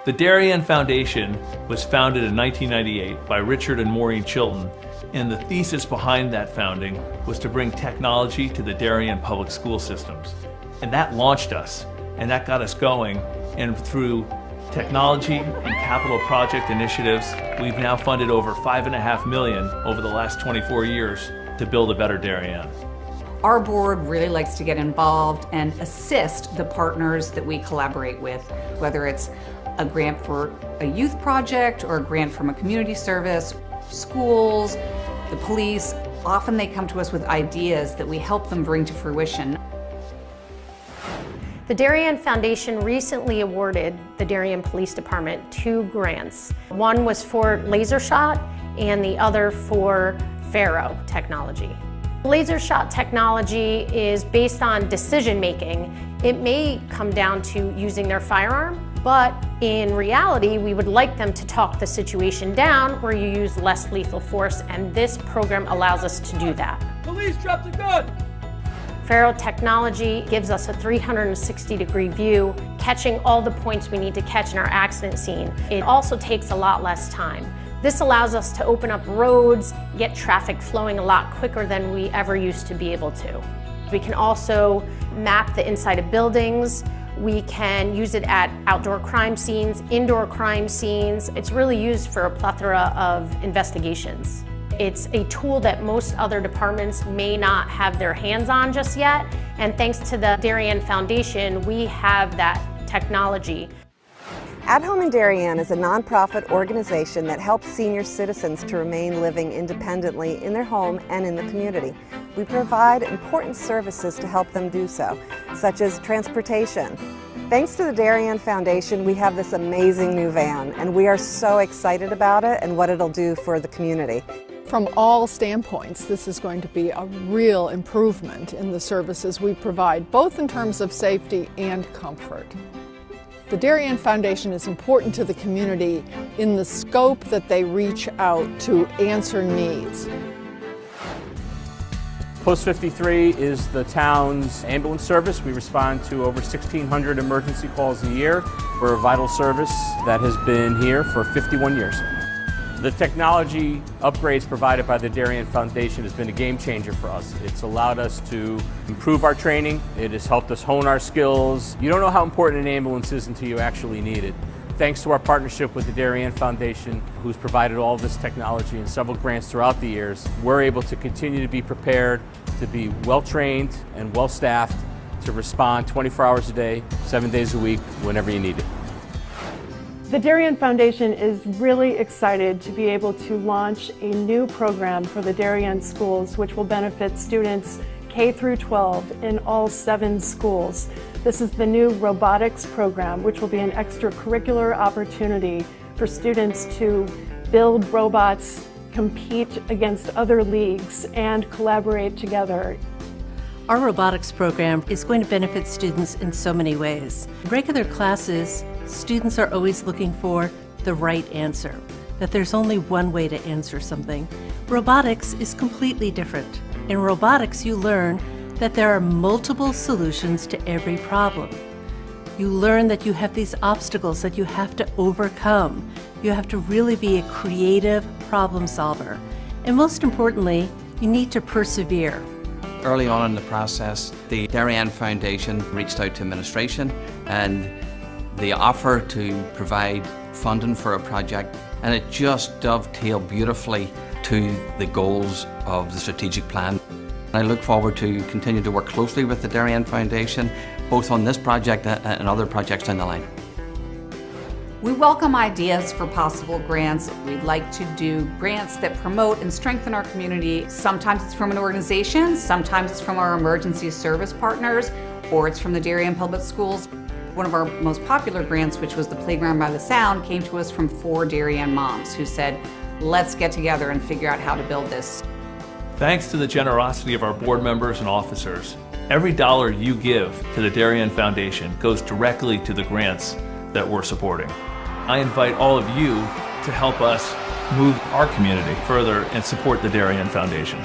The Darien Foundation was founded in 1998 by Richard and Maureen Chilton, and the thesis behind that founding was to bring technology to the Darien public school systems. And that launched us, and that got us going, and through technology and capital project initiatives, we've now funded over $5.5 million over the last 24 years to build a better Darien. Our board really likes to get involved and assist the partners that we collaborate with, whether it's a grant for a youth project or a grant from a community service, schools, the police. Often they come to us with ideas that we help them bring to fruition. The Darien Foundation recently awarded the Darien Police Department 2 grants. One was for laser shot and the other for Faro technology. Laser shot technology is based on decision making. It may come down to using their firearm, but in reality, we would like them to talk the situation down where you use less lethal force, and this program allows us to do that. Police, drop the gun! Faro technology gives us a 360-degree view, catching all the points we need to catch in our accident scene. It also takes a lot less time. This allows us to open up roads, get traffic flowing a lot quicker than we ever used to be able to. We can also map the inside of buildings. We can use it at outdoor crime scenes, indoor crime scenes. It's really used for a plethora of investigations. It's a tool that most other departments may not have their hands on just yet, and thanks to the Darien Foundation, we have that technology. At Home in Darien is a nonprofit organization that helps senior citizens to remain living independently in their home and in the community. We provide important services to help them do so, such as transportation. Thanks to the Darien Foundation, we have this amazing new van, and we are so excited about it and what it'll do for the community. From all standpoints, this is going to be a real improvement in the services we provide, both in terms of safety and comfort. The Darien Foundation is important to the community in the scope that they reach out to answer needs. Post 53 is the town's ambulance service. We respond to over 1,600 emergency calls a year. We're a vital service that has been here for 51 years. The technology upgrades provided by the Darien Foundation has been a game changer for us. It's allowed us to improve our training. It has helped us hone our skills. You don't know how important an ambulance is until you actually need it. Thanks to our partnership with the Darien Foundation, who's provided all this technology and several grants throughout the years, we're able to continue to be prepared, to be well-trained and well-staffed, to respond 24 hours a day, 7 days a week, whenever you need it. The Darien Foundation is really excited to be able to launch a new program for the Darien schools, which will benefit students K through 12 in all 7 schools. This is the new robotics program, which will be an extracurricular opportunity for students to build robots, compete against other leagues, and collaborate together. Our robotics program is going to benefit students in so many ways. In regular classes, students are always looking for the right answer, that there's only one way to answer something. Robotics is completely different. In robotics, you learn that there are multiple solutions to every problem. You learn that you have these obstacles that you have to overcome. You have to really be a creative problem solver. And most importantly, you need to persevere. Early on in the process, the Darien Foundation reached out to administration and they offered to provide funding for a project, and it just dovetailed beautifully to the goals of the strategic plan. I look forward to continue to work closely with the Darien Foundation, both on this project and other projects down the line. We welcome ideas for possible grants. We'd like to do grants that promote and strengthen our community. Sometimes it's from an organization, sometimes it's from our emergency service partners, or it's from the Darien Public Schools. One of our most popular grants, which was the Playground by the Sound, came to us from 4 Darien moms who said, let's get together and figure out how to build this. Thanks to the generosity of our board members and officers, every dollar you give to the Darien Foundation goes directly to the grants that we're supporting. I invite all of you to help us move our community further and support the Darien Foundation.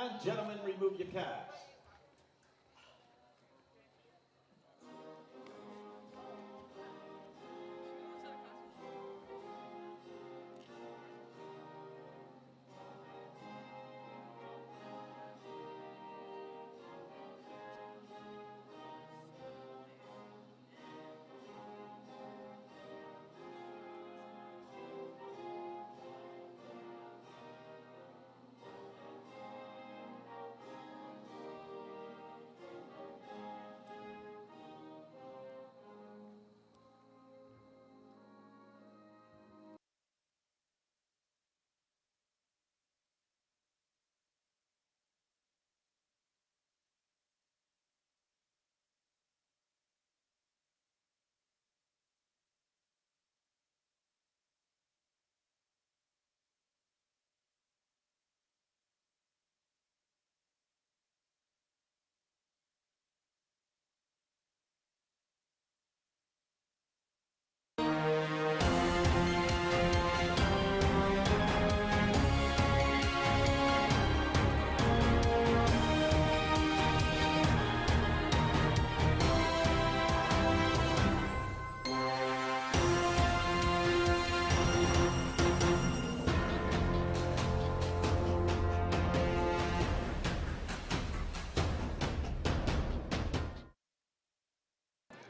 And gentlemen, remove your caps.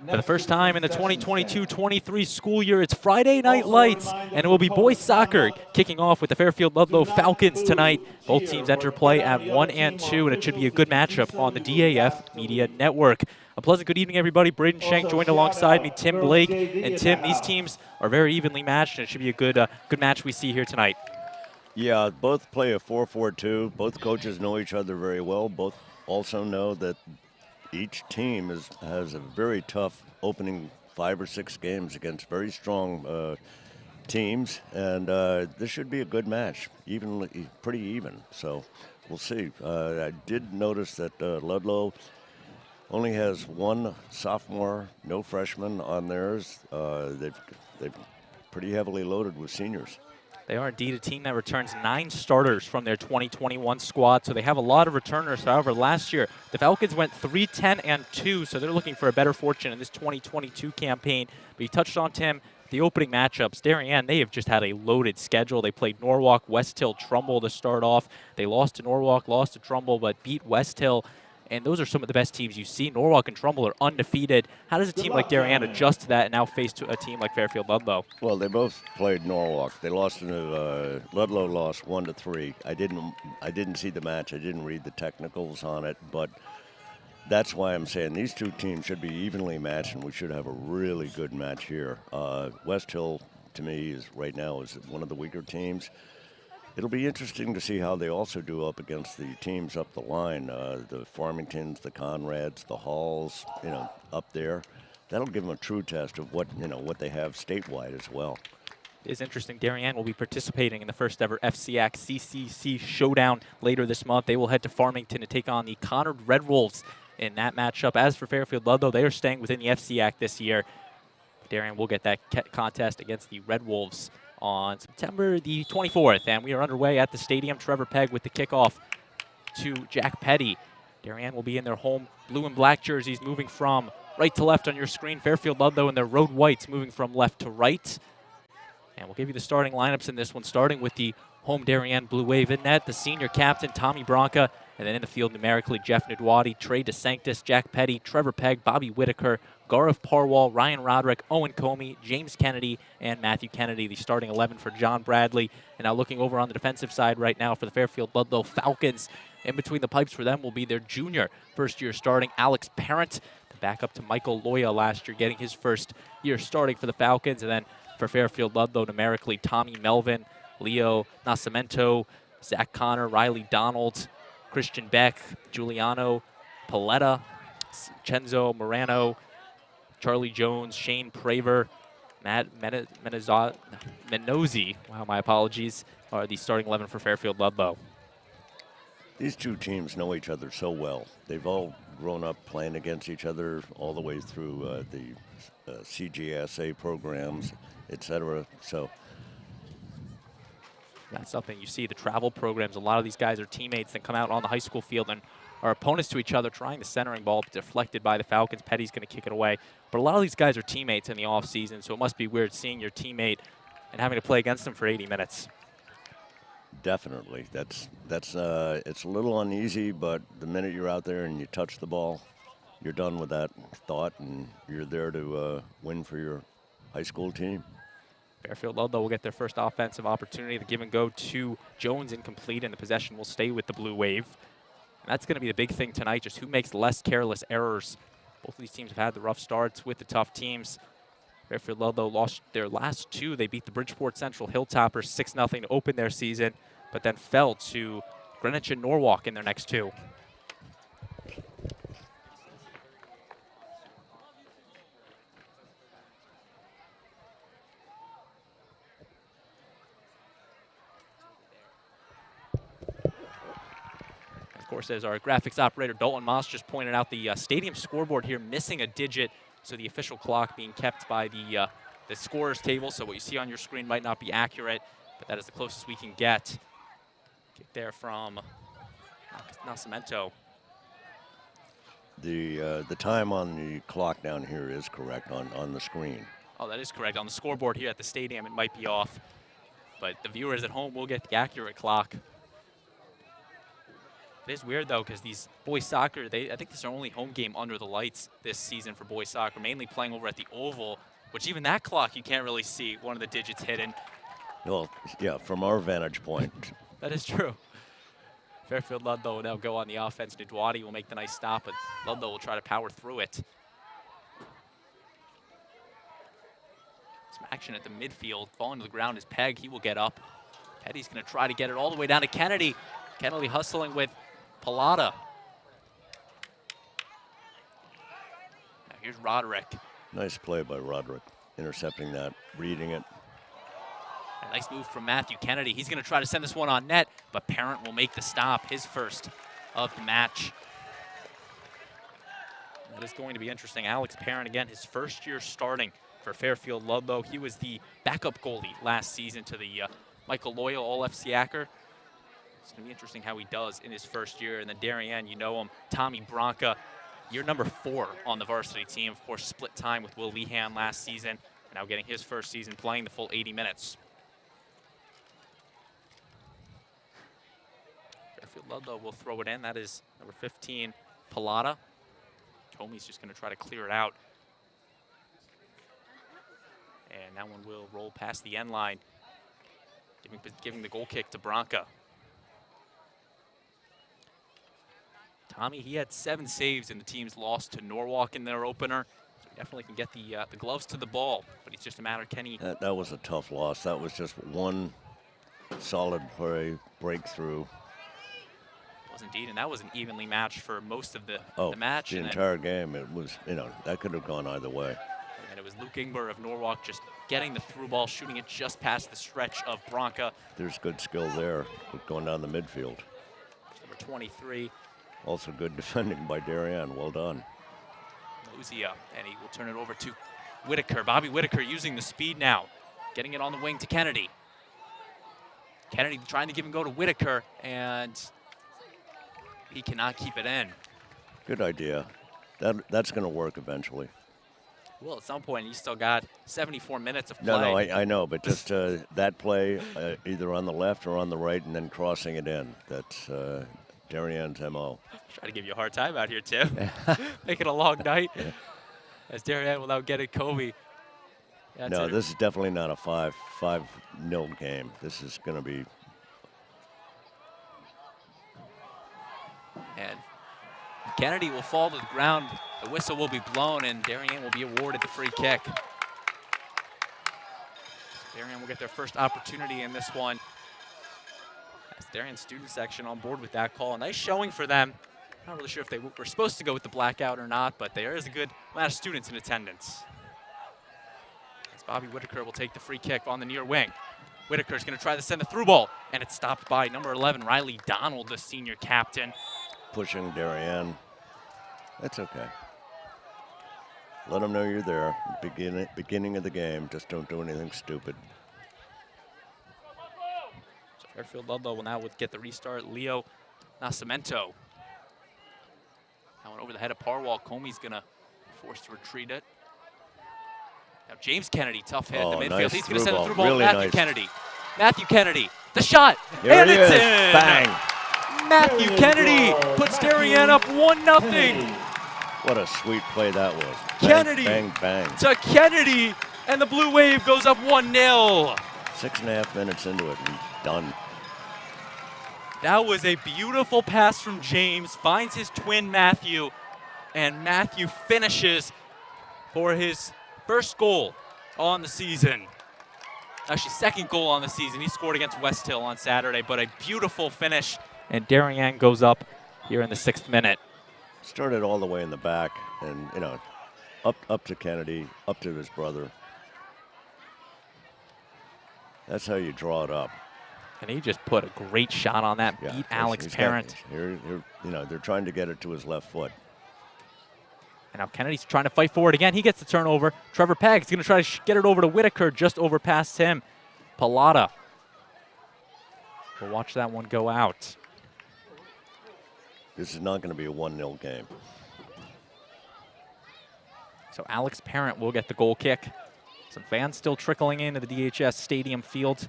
For the first time in the 2022-23 school year, it's Friday Night Lights, and it will be boys soccer kicking off with the Fairfield Ludlowe Falcons tonight. Both teams enter play at 1 and 2, and it should be a good matchup on the DAF Media Network. A pleasant good evening, everybody. Braden Shank joined alongside me, Tim Blake. And Tim, these teams are very evenly matched, and it should be a good match we see here tonight. Yeah, both play a 4-4-2. Both coaches know each other very well. Both also know that each team has a very tough opening 5 or 6 games against very strong teams, and this should be a good match, pretty even. So we'll see. I did notice that Ludlowe only has 1 sophomore, no freshman on theirs. They've pretty heavily loaded with seniors. They are indeed a team that returns 9 starters from their 2021 squad, so they have a lot of returners. However, last year, the Falcons went 3-10-2, so they're looking for a better fortune in this 2022 campaign. But you touched on, Tim, the opening matchups. Darien, they have just had a loaded schedule. They played Norwalk, West Hill, Trumbull to start off. They lost to Norwalk, lost to Trumbull, but beat West Hill. And those are some of the best teams you see. Norwalk and Trumbull are undefeated. How does a team like Darien adjust to that and now face a team like Fairfield Ludlowe? Well, they both played Norwalk. They lost to Ludlowe lost 1-3. I didn't see the match. I didn't read the technicals on it, but that's why I'm saying these two teams should be evenly matched, and we should have a really good match here. West Hill, to me, right now is one of the weaker teams. It'll be interesting to see how they also do up against the teams up the line, the Farmingtons, the Conrads, the Halls, up there. That'll give them a true test of what they have statewide as well. It is interesting. Darien will be participating in the first ever FCAC CCC showdown later this month. They will head to Farmington to take on the Conard Red Wolves in that matchup. As for Fairfield Ludlowe, they are staying within the FCAC this year. Darien will get that contest against the Red Wolves on September the 24th, and we are underway at the stadium. Trevor Pegg with the kickoff to Jack Petty. Darien will be in their home blue and black jerseys, moving from right to left on your screen. Fairfield Ludlowe in their road whites, moving from left to right. And we'll give you the starting lineups in this one, starting with the home Darien Blue Wave in net, the senior captain, Tommy Bronca, and then in the field numerically, Jeff Nidwadi, Trey DeSanctis, Jack Petty, Trevor Pegg, Bobby Whitaker, Gaurav Parwal, Ryan Roderick, Owen Comey, James Kennedy, and Matthew Kennedy, the starting 11 for John Bradley. And now looking over on the defensive side right now for the Fairfield Ludlowe Falcons, in between the pipes for them will be their junior first-year starting Alex Parent, the backup to Michael Loya last year, getting his first year starting for the Falcons. And then for Fairfield Ludlowe, numerically, Tommy Melvin, Leo Nascimento, Zach Connor, Riley Donald, Christian Beck, Giuliano Paletta, Cenzo Morano, Charlie Jones, Shane Praver, Matt Menozzi, wow, my apologies, are the starting 11 for Fairfield Ludlowe. These two teams know each other so well. They've all grown up playing against each other all the way through the CGSA programs, etc. So That's something you see, the travel programs. A lot of these guys are teammates that come out on the high school field and are opponents to each other, trying the centering ball, deflected by the Falcons. Petty's going to kick it away. But a lot of these guys are teammates in the offseason, so it must be weird seeing your teammate and having to play against them for 80 minutes. Definitely. It's a little uneasy, but the minute you're out there and you touch the ball, you're done with that thought, and you're there to win for your high school team. Fairfield Ludlowe will get their first offensive opportunity. The give and go to Jones incomplete, and the possession will stay with the Blue Wave. And that's going to be the big thing tonight, just who makes less careless errors. Both of these teams have had the rough starts with the tough teams. Fairfield Ludlowe lost their last two. They beat the Bridgeport Central Hilltoppers 6-0 to open their season, but then fell to Greenwich and Norwalk in their next two. Of course, as our graphics operator Dalton Moss just pointed out, the stadium scoreboard here missing a digit, so the official clock being kept by the scorer's table. So what you see on your screen might not be accurate, but that is the closest we can get. Kick there from Nascimento. The time on the clock down here is correct on the screen. Oh, that is correct. On the scoreboard here at the stadium, it might be off, but the viewers at home will get the accurate clock. It is weird, though, because these boys soccer, I think this is our only home game under the lights this season for boys soccer, mainly playing over at the Oval, which even that clock you can't really see one of the digits hidden. Well, yeah, from our vantage point. That is true. Fairfield Ludlowe will now go on the offense. Nidwadi will make the nice stop, but Ludlowe will try to power through it. Some action at the midfield. Falling to the ground is Pegg. He will get up. Petty's going to try to get it all the way down to Kennedy. Kennedy hustling with Pallotta. Now here's Roderick. Nice play by Roderick, intercepting that, reading it. A nice move from Matthew Kennedy. He's going to try to send this one on net, but Parent will make the stop, his first of the match. That is going to be interesting. Alex Parent, again, his first year starting for Fairfield Ludlowe. He was the backup goalie last season to the Michael Loyal All-FCAcker. It's going to be interesting how he does in his first year. And then Darien, you know him, Tommy Bronca, year number 4 on the varsity team. Of course, split time with Will Lehan last season, and now getting his first season playing the full 80 minutes. Fairfield Ludlowe will throw it in. That is number 15, Pallotta. Tomey's just going to try to clear it out. And that one will roll past the end line, giving the goal kick to Bronca. Tommy, he had 7 saves in the team's loss to Norwalk in their opener. So he definitely can get the gloves to the ball, but it's just a matter of can he... That was a tough loss. That was just one solid play, breakthrough. It was indeed, and that was an evenly matched for most of the match. The entire game, it was, that could have gone either way. And it was Luke Ingber of Norwalk just getting the through ball, shooting it just past the stretch of Bronca. There's good skill there, going down the midfield. Number 23. Also good defending by Darien. Well done. Luzia, and he will turn it over to Whitaker. Bobby Whitaker using the speed now, getting it on the wing to Kennedy. Kennedy trying to give and go to Whitaker, and he cannot keep it in. Good idea. That's going to work eventually. Well, at some point, he's still got 74 minutes of play. No, I know, but just that play, either on the left or on the right, and then crossing it in. That's Darien's MO. Try to give you a hard time out here, Tim. Make it a long night. Yeah. As Darien will now get it, Kobe. No, this is definitely not a 5-0 game. This is going to be. And Kennedy will fall to the ground. The whistle will be blown, and Darien will be awarded the free kick. Darien will get their first opportunity in this one. As Darien student section on board with that call. A nice showing for them. Not really sure if they were supposed to go with the blackout or not, but there is a good amount of students in attendance. As Bobby Whitaker will take the free kick on the near wing. Whitaker's going to try to send the through ball, and it's stopped by number 11, Riley Donald, the senior captain. Pushing Darien. That's okay. Let them know you're there. Beginning of the game. Just don't do anything stupid. So Fairfield Ludlowe will now get the restart. Leo Nascimento. That one over the head of Parwall. Comey's going to force to retreat it. Now James Kennedy, tough hit in the midfield. Nice He's going to send a through ball really to Matthew nice. Kennedy. Matthew Kennedy, the shot, Here and he it's is. in! Bang! Matthew Kennedy puts Darien up 1-0. What a sweet play that was. Bang, Kennedy bang, bang. to Kennedy, and the Blue Wave goes up 1-0. 6.5 minutes into it and done. That was a beautiful pass from James, finds his twin Matthew, and Matthew finishes for his first goal on the season. Actually, second goal on the season. He scored against West Hill on Saturday, but a beautiful finish, and Darien goes up here in the 6th minute. Started all the way in the back, and you know, up to Kennedy, up to his brother. That's how you draw it up. And he just put a great shot on that, beat Alex Parent. You know, they're trying to get it to his left foot. And now Kennedy's trying to fight forward again. He gets the turnover. Trevor Pegg's going to try to get it over to Whitaker, just over past him. Pallotta. We'll watch that one go out. This is not going to be a 1-0 game. So Alex Parent will get the goal kick. Some fans still trickling into the DHS Stadium Field.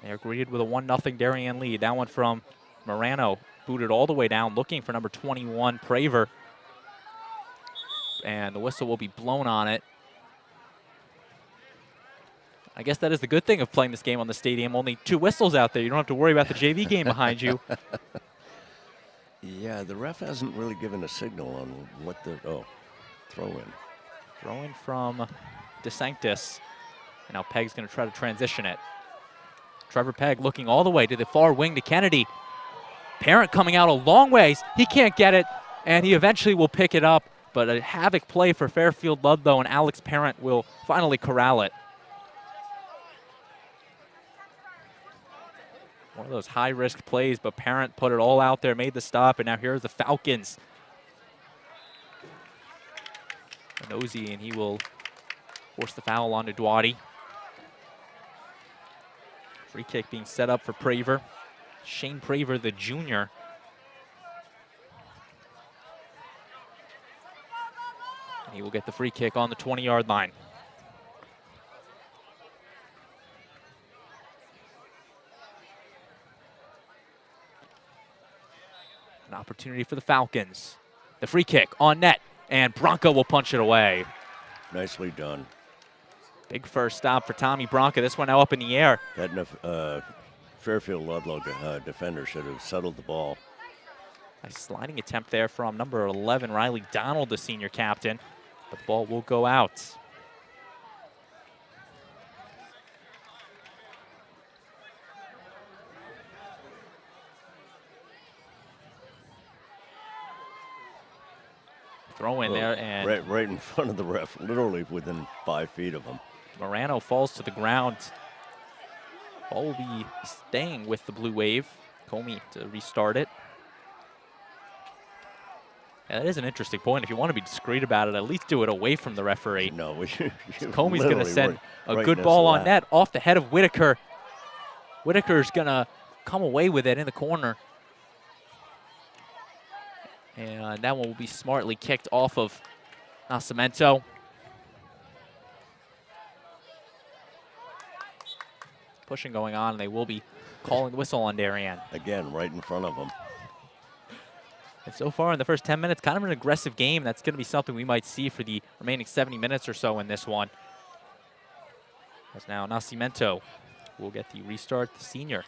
They're greeted with a 1-0 Darien lead. That one from Morano, booted all the way down, looking for number 21, Praver. And the whistle will be blown on it. I guess that is the good thing of playing this game on the stadium. Only 2 whistles out there. You don't have to worry about the JV game behind you. Yeah, the ref hasn't really given a signal on what the throw in. Throw in from DeSanctis. And now Pegg's going to try to transition it. Trevor Pegg looking all the way to the far wing to Kennedy. Parent coming out a long ways. He can't get it, and he eventually will pick it up. But a havoc play for Fairfield Ludlowe, and Alex Parent will finally corral it. One of those high-risk plays, but Parent put it all out there, made the stop, and now here's the Falcons. Nosey, and he will force the foul onto Doughty. Free kick being set up for Praver. Shane Praver, the junior. And he will get the free kick on the 20-yard line. An opportunity for the Falcons. The free kick on net, and Bronco will punch it away. Nicely done. Big first stop for Tommy Bronco. This one now up in the air. That Fairfield Ludlowe defender should have settled the ball. A sliding attempt there from number 11, Riley Donald, the senior captain. But the ball will go out. Throw in there, and right in front of the ref, literally within 5 feet of him. Morano falls to the ground. Ball will be staying with the Blue Wave. Comey to restart it. Yeah, that is an interesting point. If you want to be discreet about it, at least do it away from the referee. No, Comey's going to send a good ball on net off the head of Whitaker. Whitaker's going to come away with it in the corner. And that one will be smartly kicked off of Nascimento. Pushing going on, and they will be calling the whistle on Darien. Again, right in front of him. And so far in the first 10 minutes, kind of an aggressive game. That's going to be something we might see for the remaining 70 minutes or so in this one. As now Nascimento will get the restart, the senior.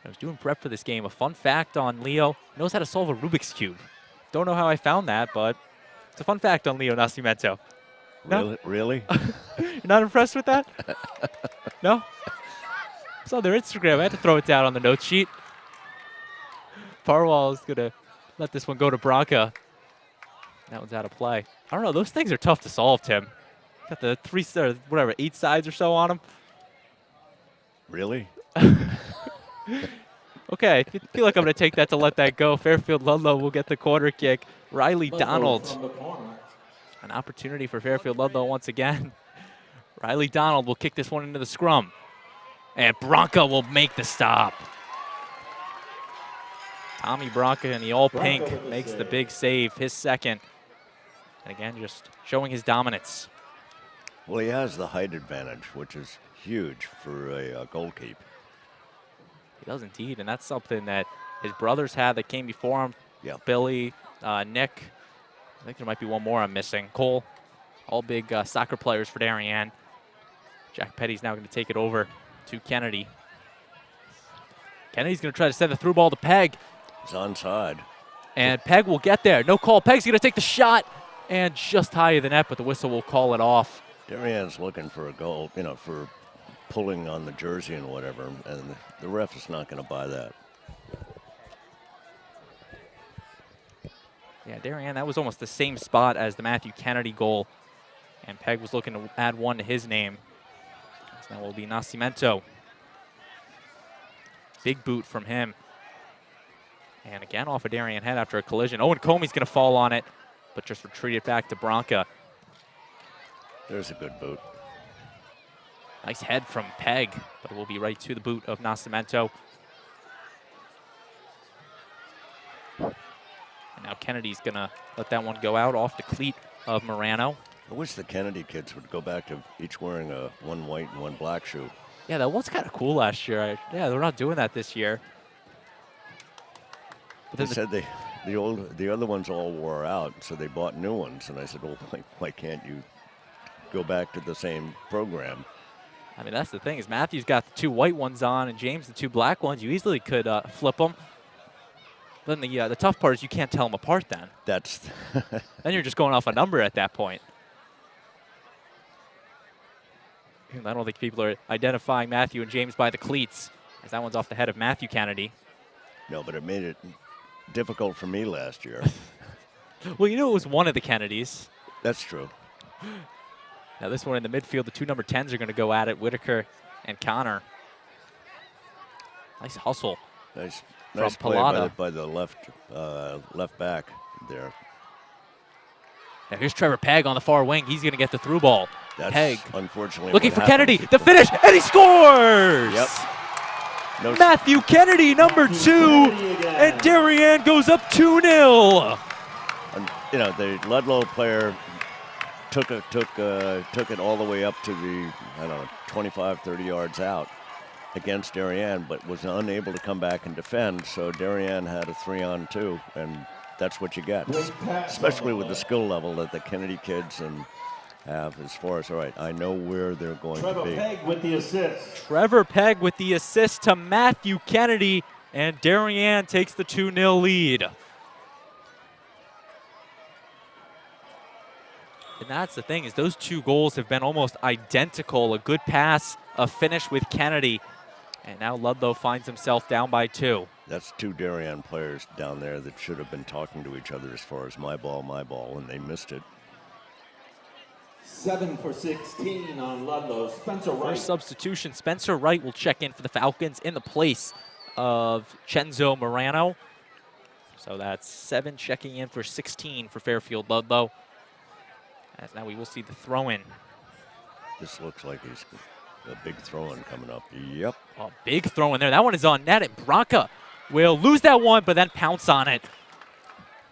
I was doing prep for this game. A fun fact on Leo, he knows how to solve a Rubik's Cube. Don't know how I found that, but it's a fun fact on Leo Nascimento. No? Really? You're not impressed with that? No? It's on their Instagram. I had to throw it down on the note sheet. Parwall is going to let this one go to Bronca. That one's out of play. I don't know. Those things are tough to solve, Tim. Got the 8 sides or so on them. Really? Okay, I feel like I'm going to take that to let that go. Fairfield Ludlowe will get the corner kick. Riley Donald. An opportunity for Fairfield Ludlowe once again. Riley Donald will kick this one into the scrum. And Bronca will make the stop. Tommy Bronca in the all-pink makes the big save, his second. And again, just showing his dominance. Well, he has the height advantage, which is huge for a goalkeeper. He does indeed, and that's something that his brothers had that came before him. Yeah. Billy, Nick, I think there might be one more I'm missing. Cole, all big soccer players for Darien. Jack Petty's now going to take it over to Kennedy. Kennedy's going to try to send the through ball to Peg. He's onside. And Peg will get there. No call. Peg's going to take the shot and just high of the net, but the whistle will call it off. Darien's looking for a goal, for pulling on the jersey and whatever, and the ref is not going to buy that. Yeah, Darien, that was almost the same spot as the Matthew Kennedy goal, and Peg was looking to add one to his name. So that will be Nascimento. Big boot from him. And again off a Darien head after a collision. Owen Comey's going to fall on it, but just retreat it back to Bronca. There's a good boot. Nice head from Peg, but it will be right to the boot of Nascimento. And now Kennedy's going to let that one go out off the cleat of Morano. I wish the Kennedy kids would go back to each wearing one white and one black shoe. Yeah, that was kind of cool last year. Yeah, they're not doing that this year. But They said the other ones all wore out, so they bought new ones. And I said, well, why can't you go back to the same program? I mean, that's the thing, is Matthew's got the two white ones on and James the two black ones. You easily could flip them. Then the tough part is you can't tell them apart then. That's then you're just going off a number at that point. I don't think people are identifying Matthew and James by the cleats, as that one's off the head of Matthew Kennedy. No, but it made it difficult for me last year. Well, it was one of the Kennedys. That's true. Now this one in the midfield, the two number 10s are going to go at it, Whitaker and Connor. Nice hustle. Nice from play by the left back there. Now here's Trevor Pegg on the far wing. He's going to get the through ball. That's Pegg unfortunately looking what for happened. Kennedy. The finish, and he scores! Yep. No, Matthew Kennedy, number 2, and Darien goes up 2-0. The Ludlow player took it all the way up to the 25, 30 yards out against Darien, but was unable to come back and defend. So Darien had a 3-on-2, and that's what you get, especially with the skill level that the Kennedy kids have as far as, all right, I know where they're going to be. Trevor Pegg with the assist. Trevor Pegg with the assist to Matthew Kennedy, and Darien takes the 2-0 lead. And that's the thing, is those two goals have been almost identical. A good pass, a finish with Kennedy. And now Ludlow finds himself down by 2. That's two Darien players down there that should have been talking to each other as far as my ball, and they missed it. 7 for 16 on Ludlow. Spencer Wright. First substitution, Spencer Wright will check in for the Falcons in the place of Chenzo Morano. So that's 7 checking in for 16 for Fairfield Ludlow. As now we will see the throw-in. This looks like he's a big throw-in coming up. Yep. A big throw-in there. That one is on net, and Bronca will lose that one, but then pounce on it.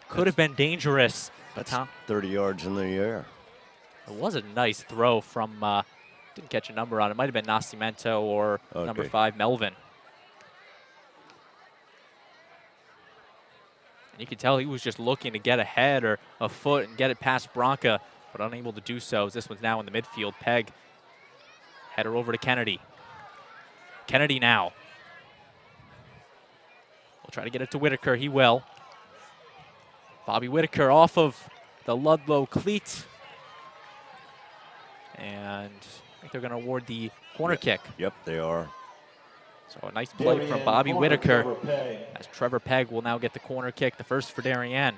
Could have been dangerous. But That's 30 yards in the air. It was a nice throw from, didn't catch a number on it. Might have been Nascimento or number 5, Melvin. And you could tell he was just looking to get ahead or a foot and get it past Bronca, but unable to do so, as this one's now in the midfield. Pegg, header over to Kennedy. Kennedy now. We'll try to get it to Whitaker. He will. Bobby Whitaker off of the Ludlow cleat. And I think they're going to award the corner kick. Yep, they are. So a nice play from Bobby Whitaker. As Trevor Pegg will now get the corner kick, the first for Darien.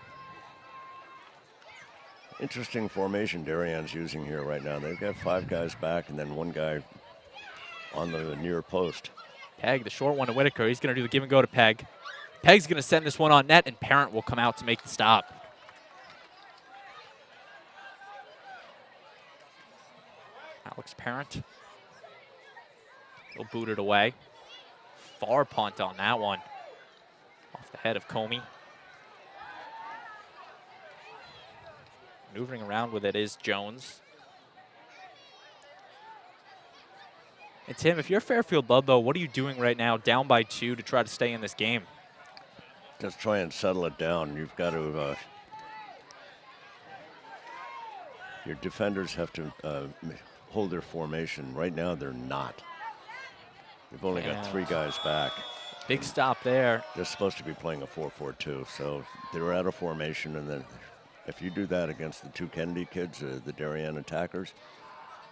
Interesting formation Darien's using here right now. They've got 5 guys back and then 1 guy on the near post. Pegg, the short one to Whitaker. He's going to do the give and go to Pegg. Pegg's going to send this one on net, and Parent will come out to make the stop. Alex Parent. He'll boot it away. Far punt on that one. Off the head of Comey. Maneuvering around with it is Jones. And Tim, if you're Fairfield Ludlowe, what are you doing right now, down by 2, to try to stay in this game? Just try and settle it down. You've got to, your defenders have to hold their formation. Right now, they're not. You've only got 3 guys back. Big stop there. They're supposed to be playing a 4-4-2, so they're out of formation, and then if you do that against the 2 Kennedy kids, the Darien attackers,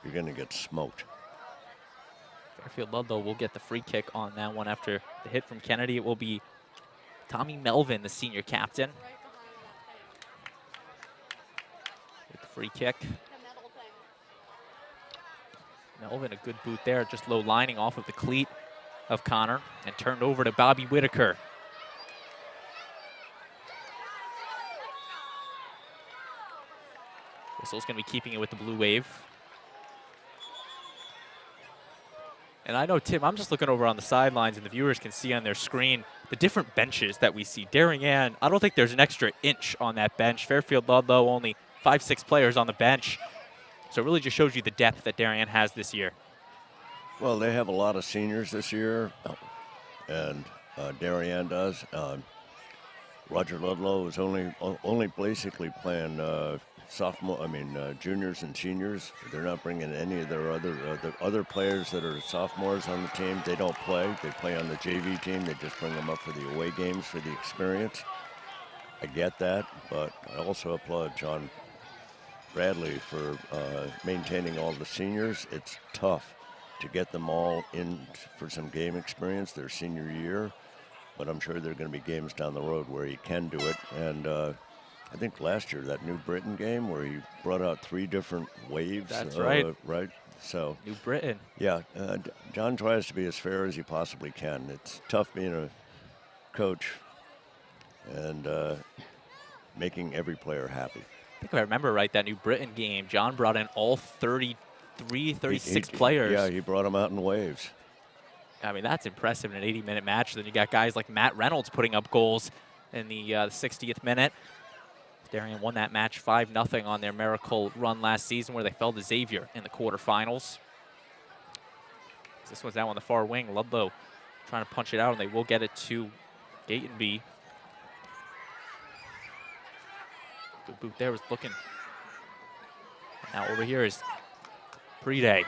you're going to get smoked. Fairfield Ludlowe will get the free kick on that one after the hit from Kennedy. It will be Tommy Melvin, the senior captain, with the free kick. Melvin, a good boot there, just low lining off of the cleat of Connor and turned over to Bobby Whitaker. Whistle's going to be keeping it with the blue wave. And I know, Tim, I'm just looking over on the sidelines, and the viewers can see on their screen the different benches that we see. Darien, I don't think there's an extra inch on that bench. Fairfield Ludlowe, only 5-6 players on the bench. So it really just shows you the depth that Darien has this year. Well, they have a lot of seniors this year, and Darien does. Roger Ludlowe is only basically playing juniors and seniors. They're not bringing any of their other players that are sophomores on the team. They don't play. They play on the JV team. They just bring them up for the away games for the experience. I get that, but I also applaud John Bradley for maintaining all the seniors. It's tough to get them all in for some game experience their senior year, but I'm sure there are going to be games down the road where he can do it. And I think last year, that New Britain game where he brought out 3 different waves. That's right. Right? So New Britain. Yeah, John tries to be as fair as he possibly can. It's tough being a coach and making every player happy. I think if I remember right, that New Britain game, John brought in all 33, 36 players. Yeah, he brought them out in waves. I mean, that's impressive in an 80-minute match. Then you got guys like Matt Reynolds putting up goals in the 60th minute. Darien won that match 5-0 on their miracle run last season where they fell to Xavier in the quarterfinals. This one's down on the far wing. Ludlowe trying to punch it out, and they will get it to Gatenby. Good boot there was looking. Now over here is Prede.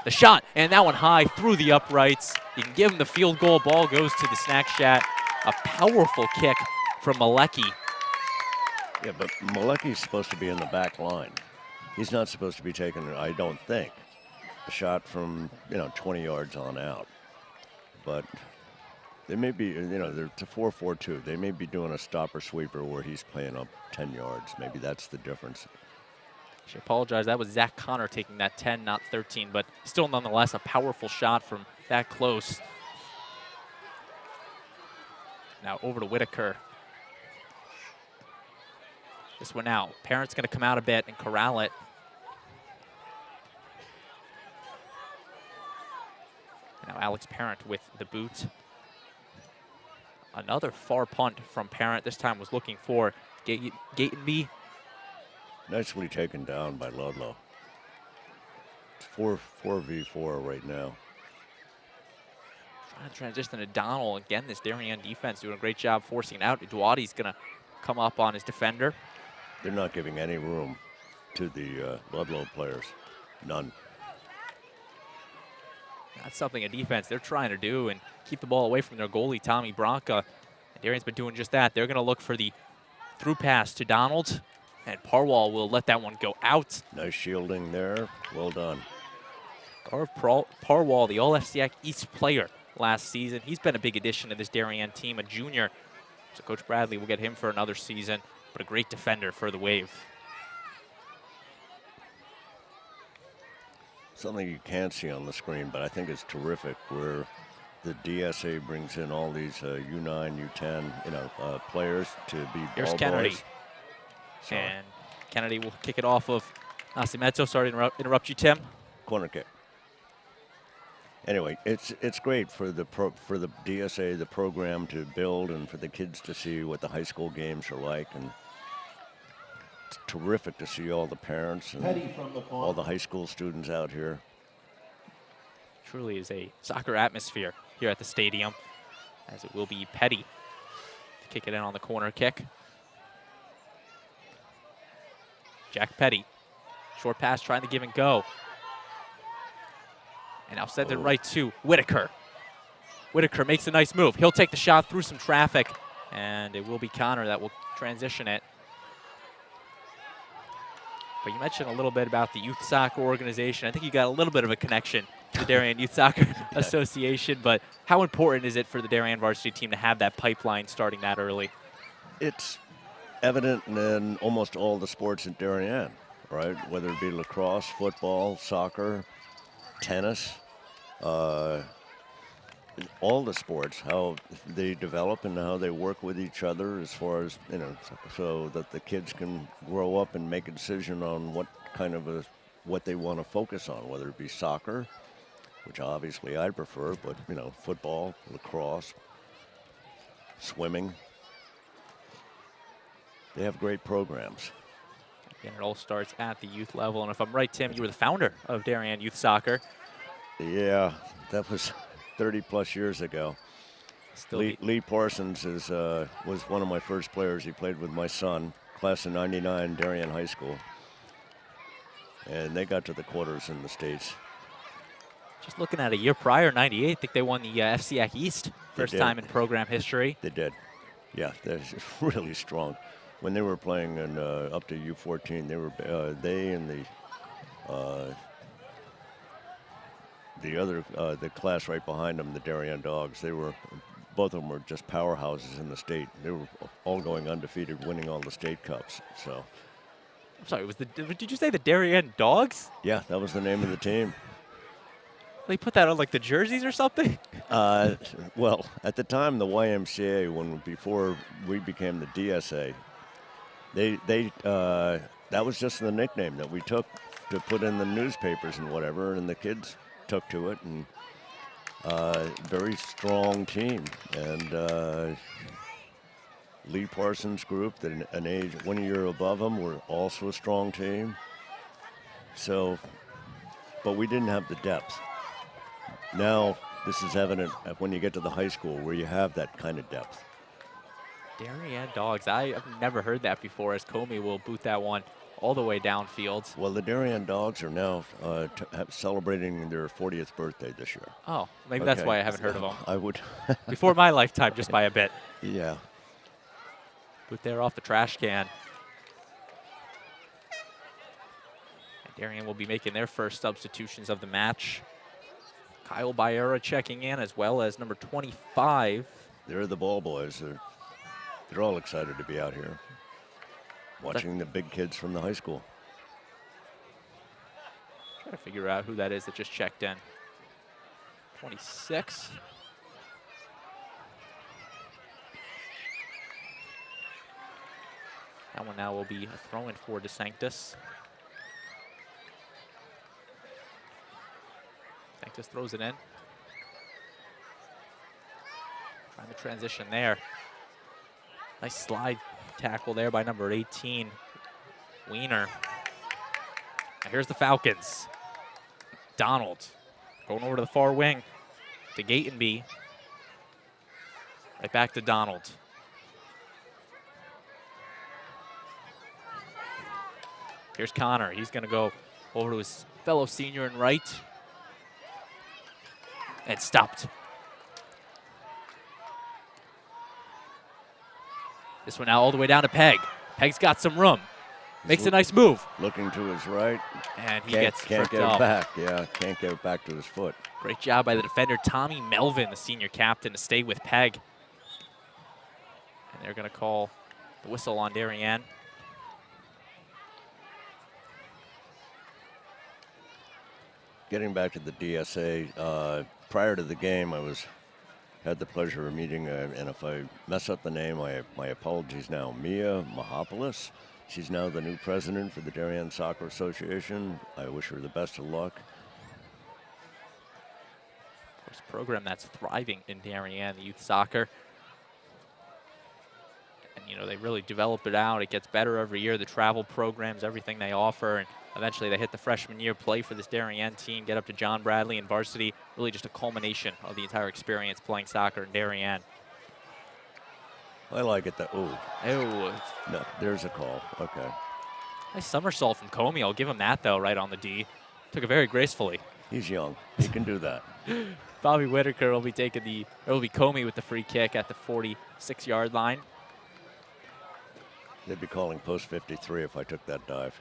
The shot, and that one high through the uprights. You can give him the field goal. Ball goes to the snack shack. A powerful kick from Malecki. Yeah, but Malecki's supposed to be in the back line. He's not supposed to be taking, I don't think, a shot from, 20 yards on out. But they may be, it's a 4-4-2. They may be doing a stopper sweeper where he's playing up 10 yards. Maybe that's the difference. I should apologize. That was Zach Connor taking that 10, not 13, but still nonetheless a powerful shot from that close. Now over to Whitaker. This one out. Parent's going to come out a bit and corral it. Now Alex Parent with the boot. Another far punt from Parent. This time was looking for Gatenby. Nicely taken down by Ludlowe. It's 4v4 right now. Trying to transition to Donald. Again, this Darien defense doing a great job forcing it out. Duati's going to come up on his defender. They're not giving any room to the Ludlowe players. None. That's something a defense they're trying to do and keep the ball away from their goalie, Tommy Bronca. And Darien's been doing just that. They're going to look for the through pass to Donald, and Parwall will let that one go out. Nice shielding there. Well done. Garv Parwall, the All-FCAC East player last season. He's been a big addition to this Darien team, a junior. So Coach Bradley will get him for another season, but a great defender for the Wave. Something you can't see on the screen, but I think it's terrific, where the DSA brings in all these U9, U10, players to be Here's ball Kennedy. boys. And Kennedy will kick it off of Nascimento. Sorry to interrupt you, Tim. Corner kick. anyway, it's great for the DSA, the program to build, and for the kids to see what the high school games are like, and it's terrific to see all the parents and all the high school students out here. Truly is a soccer atmosphere here at the stadium, as it will be Petty to kick it in on the corner kick. Jack Petty, short pass trying to give and go. And now send it right to Whitaker. Whitaker makes a nice move. He'll take the shot through some traffic, and it will be Connor that will transition it. But you mentioned a little bit about the youth soccer organization. I think you got a little bit of a connection to the Darien Youth Soccer Association, but how important is it for the Darien varsity team to have that pipeline starting that early? It's evident in almost all the sports in Darien, right? Whether it be lacrosse, football, soccer, tennis, all the sports, how they develop and how they work with each other, as far as, so that the kids can grow up and make a decision on what kind of what they want to focus on, whether it be soccer, which obviously I prefer, but football, lacrosse, swimming. They have great programs. And it all starts at the youth level. And if I'm right, Tim, you were the founder of Darien Youth Soccer. Yeah, that was 30-plus years ago. Lee Parsons was one of my first players. He played with my son, class of '99, Darien High School. And they got to the quarters in the States. Just looking at a year prior, '98, I think they won the FCAC East. First time in program history. They did. Yeah, they're really strong. When they were playing in, up to U14, they and the class right behind them, the Darien Dogs, both of them were just powerhouses in the state. They were all going undefeated, winning all the state cups. So, I'm sorry, did you say the Darien Dogs? Yeah, that was the name of the team. They put that on like the jerseys or something? Well, at the time, the YMCA, before we became the DSA, that was just the nickname that we took to put in the newspapers and whatever, and the kids took to it, and very strong team. And Lee Parsons' group, that an age 1 year above them, were also a strong team. So, but we didn't have the depth. Now, this is evident when you get to the high school, where you have that kind of depth. Darien Dogs. I've never heard that before, as Comey will boot that one all the way downfield. Well, the Darien Dogs are now celebrating their 40th birthday this year. Oh, maybe that's why I haven't heard of them. I would. Before my lifetime, just by a bit. Yeah. Boot there off the trash can. And Darien will be making their first substitutions of the match. Kyle Byera checking in, as well as number 25. They're the ball boys. They're all excited to be out here, watching the big kids from the high school. Try to figure out who that is that just checked in. 26. That one now will be a throw-in for DeSanctis. DeSanctis throws it in. Trying to transition there. Nice slide tackle there by number 18, Wiener. Now here's the Falcons. Donald going over to the far wing to Gatenby. Right back to Donald. Here's Connor. He's going to go over to his fellow senior in right. And stopped. This one now all the way down to Peg. Peg's got some room. Makes a nice move. Looking to his right. And he gets can't tripped get up. it back. Yeah, can't get it back to his foot. Great job by the defender, Tommy Melvin, the senior captain, to stay with Peg. And they're going to call the whistle on Darien. Getting back to the DSA, prior to the game, had the pleasure of meeting, and if I mess up the name, my apologies now, Mia Mahopoulos. She's now the new president for the Darien Soccer Association. I wish her the best of luck. It's a program that's thriving in Darien, the youth soccer. And, you know, they really develop it out. It gets better every year, the travel programs, everything they offer. And eventually they hit the freshman year, play for this Darien team, get up to John Bradley and Varsity. Really just a culmination of the entire experience playing soccer in Darien. I like it. Ooh. Oh. No, there's a call. Okay. Nice somersault from Comey. I'll give him that, though, right on the D. Took it very gracefully. He's young. He can do that. Bobby Whitaker will be taking it will be Comey with the free kick at the 46-yard line. They'd be calling post 53 if I took that dive.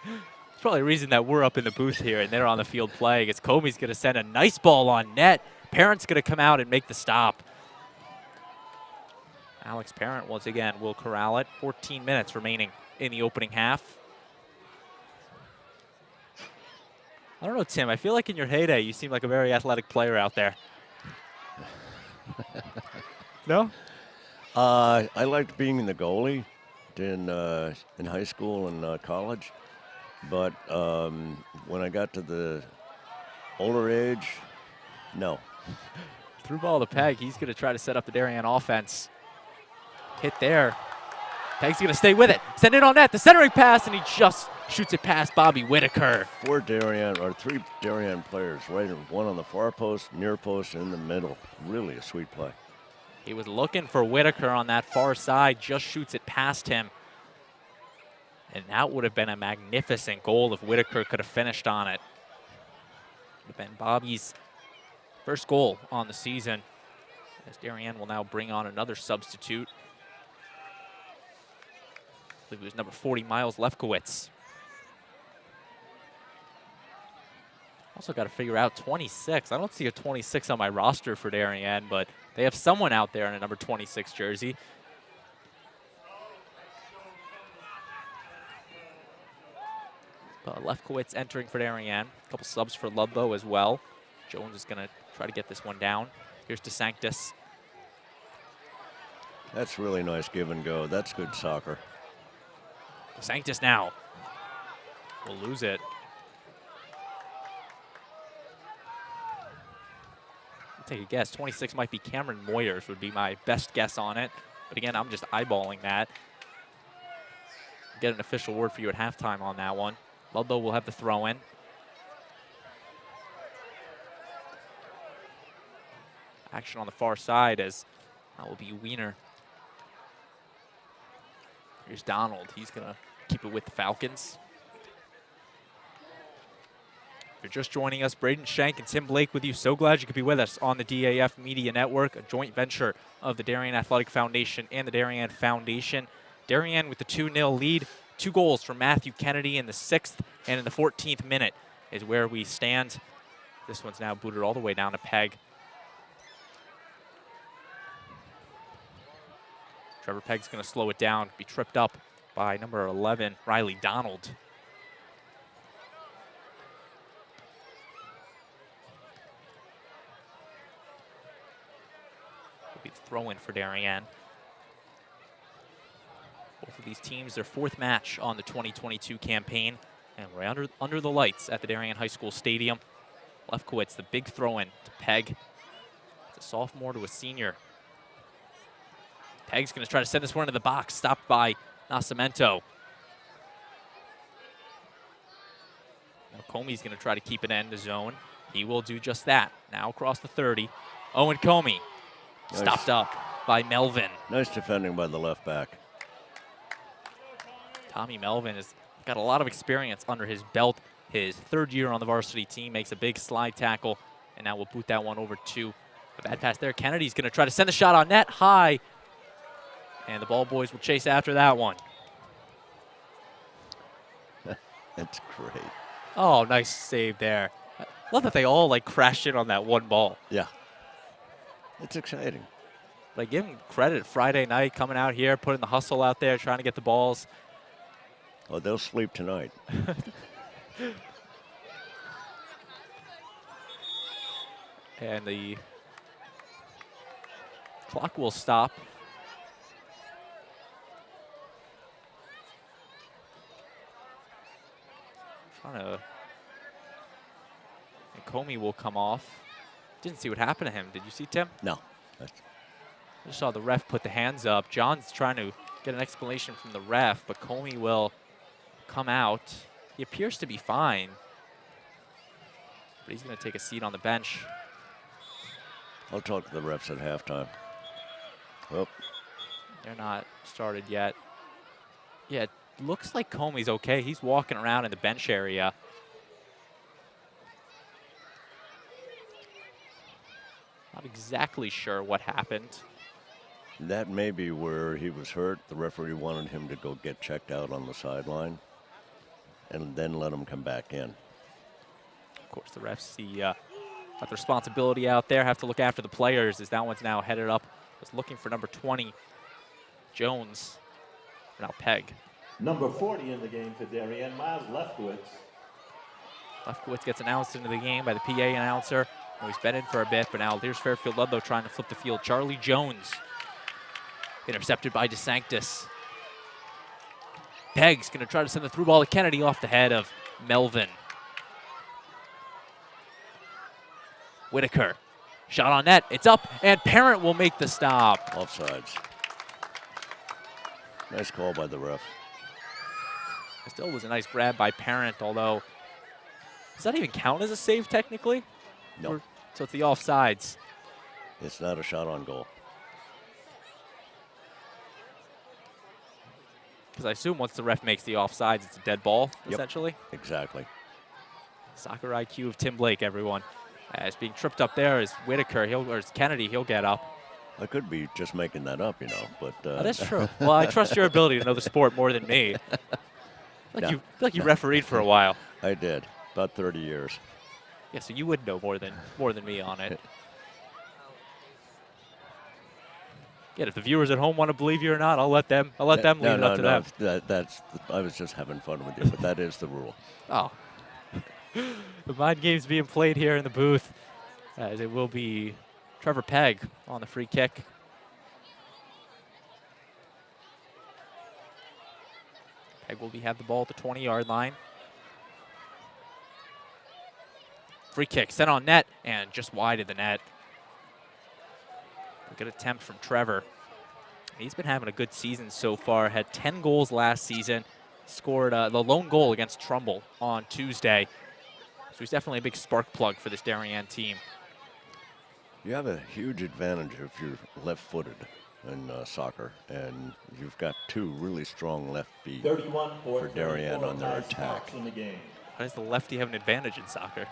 It's probably the reason that we're up in the booth here and they're on the field playing. It's Comey's going to send a nice ball on net. Parent's going to come out and make the stop. Alex Parent, once again, will corral it. 14 minutes remaining in the opening half. I don't know, Tim. I feel like in your heyday, you seem like a very athletic player out there. No? I liked being the goalie in high school and college. But when I got to the older age, no. Through ball to Peg. He's going to try to set up the Darien offense. Hit there. Peg's going to stay with it. Send it on net. The centering pass, and he just shoots it past Bobby Whitaker. Three Darien players, right? One on the far post, near post, and in the middle. Really a sweet play. He was looking for Whitaker on that far side, just shoots it past him. And that would have been a magnificent goal if Whitaker could have finished on it. Would have been Bobby's first goal on the season. As Darien will now bring on another substitute. I believe it was number 40, Miles Lefkowitz. Also got to figure out 26. I don't see a 26 on my roster for Darien, but they have someone out there in a number 26 jersey. Lefkowitz entering for Darien. A couple subs for Ludlowe as well. Jones is going to try to get this one down. Here's DeSanctis. That's really nice give and go. That's good soccer. DeSanctis now will lose it. I'll take a guess. 26 might be Cameron Moyers would be my best guess on it. But again, I'm just eyeballing that. Get an official word for you at halftime on that one. Ludlowe will have the throw in. Action on the far side as that will be Wiener. Here's Donald. He's going to keep it with the Falcons. If you're just joining us, Braden Shank and Tim Blake with you. So glad you could be with us on the DAF Media Network, a joint venture of the Darien Athletic Foundation and the Darien Foundation. Darien with the 2-0 lead. 2 goals from Matthew Kennedy in the 6th and in the 14th minute is where we stand. This one's now booted all the way down to Peg. Trevor Pegg's going to slow it down, be tripped up by number 11, Riley Donald. Will be the throw-in for Darien. Both of these teams, their 4th match on the 2022 campaign. And we're under the lights at the Darien High School Stadium. Lefkowitz, the big throw-in to Peg. It's a sophomore to a senior. Peg's going to try to send this one into the box, stopped by Nascimento. Now Comey's going to try to keep it in the zone. He will do just that. Now across the 30. Owen Comey, nice. Stopped up by Melvin. Nice defending by the left back. Tommy Melvin has got a lot of experience under his belt. His 3rd year on the varsity team, makes a big slide tackle, and now we'll boot that one over to a bad pass there. Kennedy's going to try to send the shot on net high, and the ball boys will chase after that one. That's great. Oh, nice save there. I love that they all like crashed in on that one ball. Yeah. It's exciting. Like, give them credit. Friday night, coming out here, putting the hustle out there, trying to get the balls. Oh, they'll sleep tonight. And the clock will stop. And Comey will come off. Didn't see what happened to him. Did you see, Tim? No. I just saw the ref put the hands up. John's trying to get an explanation from the ref, but Comey will come out. He appears to be fine, but he's going to take a seat on the bench. I'll talk to the refs at halftime. Oh. They're not started yet. Yeah, it looks like Comey's okay. He's walking around in the bench area. Not exactly sure what happened. That may be where he was hurt. The referee wanted him to go get checked out on the sideline and then let him come back in. Of course, the refs see got the responsibility out there, have to look after the players as that one's now headed up. Was looking for number 20, Jones. Now Peg. Number 40 in the game for Darien, Miles Lefkowitz. Lefkowitz gets announced into the game by the PA announcer. Oh, he's been in for a bit, but now here's Fairfield Ludlowe trying to flip the field. Charlie Jones, intercepted by DeSanctis. Peg's going to try to send the through ball to Kennedy off the head of Melvin. Whitaker, shot on net, it's up, and Parent will make the stop. Offsides. Nice call by the ref. It still was a nice grab by Parent, although, does that even count as a save technically? No. So it's the offsides. It's not a shot on goal. Because I assume once the ref makes the offsides, it's a dead ball, Yep. essentially. Exactly. Soccer IQ of Tim Blake, everyone. As being tripped up there is Whitaker, or is Kennedy, he'll get up. I could be just making that up, you know, but... Oh, that's true. Well, I trust your ability to know the sport more than me. I feel like you refereed for a while. I did, about 30 years. Yeah, so you would know more than me on it. Yeah, if the viewers at home want to believe you or not, I'll let them leave it up to them. I was just having fun with you, but that is the rule. Oh. The mind game's being played here in the booth, as it will be Trevor Pegg on the free kick. Pegg will have the ball at the 20-yard line. Free kick sent on net and just wide of the net. A good attempt from Trevor. He's been having a good season so far. Had 10 goals last season. Scored the lone goal against Trumbull on Tuesday. So he's definitely a big spark plug for this Darien team. You have a huge advantage if you're left-footed in soccer, and you've got two really strong left feet for Darien on their attack. How does the lefty have an advantage in soccer?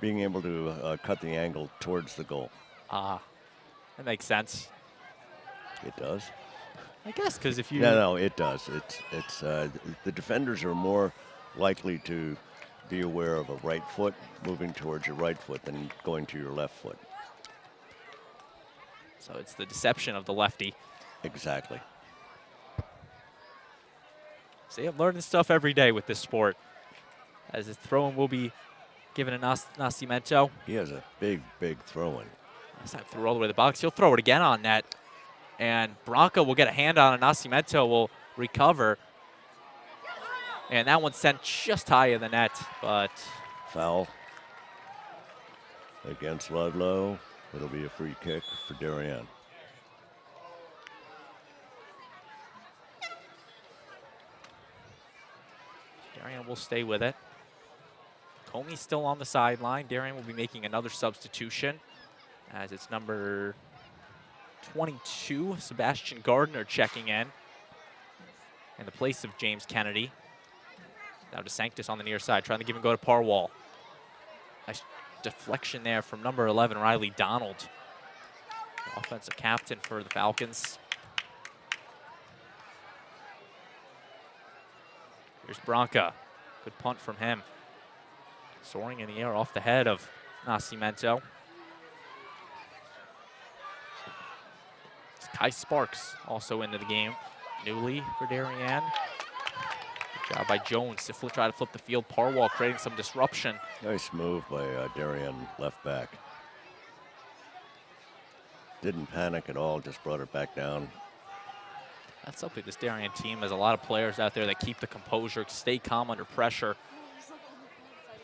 Being able to cut the angle towards the goal. Ah, that makes sense. It does. I guess because if you no, it does. It's the defenders are more likely to be aware of a right foot moving towards your right foot than going to your left foot. So it's the deception of the lefty. Exactly. See, I'm learning stuff every day with this sport. As his throw-in will be given to Nascimento. He has a big throw-in. This time threw all the way to the box. He'll throw it again on net. And Bronco will get a hand on it. Nascimento will recover. And that one's sent just high in the net, but... Foul against Ludlow. It'll be a free kick for Darien. Darien will stay with it. Comey's still on the sideline. Darien will be making another substitution as it's number 22, Sebastian Gardner, checking in the place of James Kennedy. Now DeSanctis on the near side, trying to give him go to Parwall. Nice deflection there from number 11, Riley Donald, the offensive captain for the Falcons. Here's Bronca. Good punt from him. Soaring in the air off the head of Nascimento. Kai Sparks also into the game. Newly for Darien. Good job by Jones to try to flip the field. Parwall creating some disruption. Nice move by Darien left back. Didn't panic at all, just brought it back down. That's something this Darien team has. A lot of players out there that keep the composure, stay calm under pressure.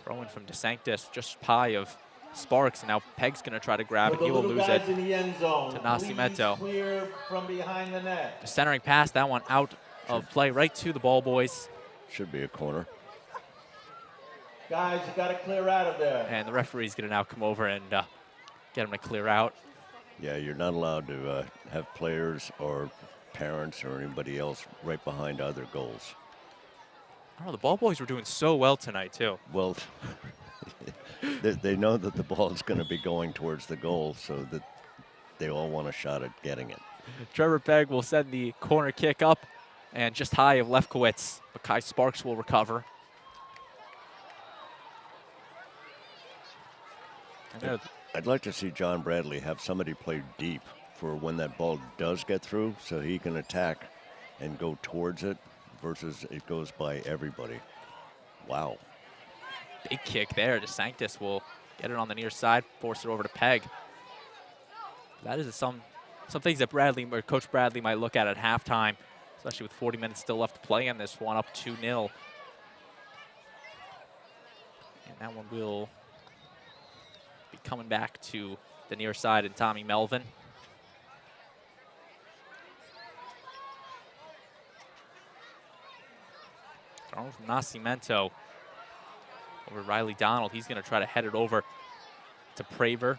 Throwing from DeSanctis, just high of Sparks, and now Pegg's going to try to grab it. He will lose it in the end zone, to Nascimento. Clear from behind the net. The centering pass, that one out of play right to the ball boys. Should be a corner. Guys, you got to clear out of there. And the referee's going to now come over and get him to clear out. Yeah, you're not allowed to have players or parents or anybody else right behind other goals. I don't know, the ball boys were doing so well tonight, too. Well, they know that the ball is going to be going towards the goal, so that they all want a shot at getting it. Trevor Pegg will send the corner kick up and just high of Lefkowitz, but Kai Sparks will recover. I'd like to see John Bradley have somebody play deep for when that ball does get through, so he can attack and go towards it versus it goes by everybody. Wow. Big kick there. DeSanctis will get it on the near side, force it over to Pegg. That is some things that Bradley or Coach Bradley might look at halftime, especially with 40 minutes still left to play in this one, up 2-0. And that one will be coming back to the near side and Tommy Melvin. Thrown from Nascimento over Riley Donald. He's going to try to head it over to Praver.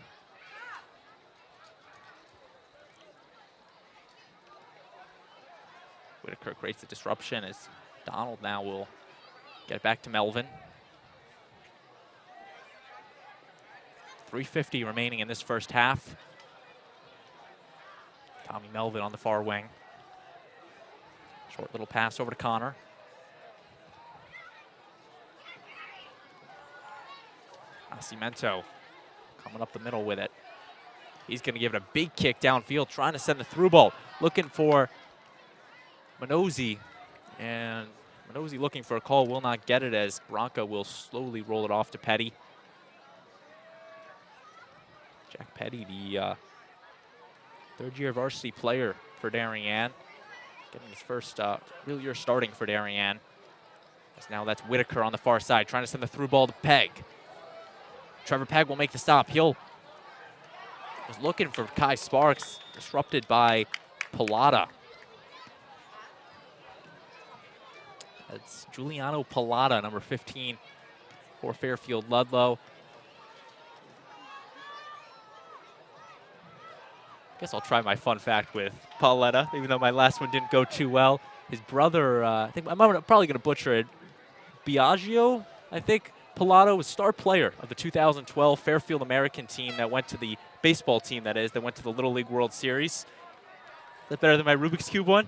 Whitaker creates the disruption as Donald now will get it back to Melvin. 3:50 remaining in this first half. Tommy Melvin on the far wing. Short little pass over to Connor. Nascimento coming up the middle with it. He's going to give it a big kick downfield, trying to send the through ball. Looking for Minozzi, and Minozzi looking for a call, will not get it as Bronca will slowly roll it off to Petty. Jack Petty, the third-year varsity player for Darien, getting his first real year starting for Darien. As now that's Whitaker on the far side, trying to send the through ball to Pegg. Trevor Pegg will make the stop. He'll was looking for Kai Sparks, disrupted by Pilata. That's Giuliano Pilata, number 15 for Fairfield Ludlowe. Guess I'll try my fun fact with Pauletta, even though my last one didn't go too well. His brother, I think I'm probably going to butcher it, Biagio, I think. Pilato was star player of the 2012 Fairfield American team that went to the baseball team, that went to the Little League World Series. Is that better than my Rubik's Cube one?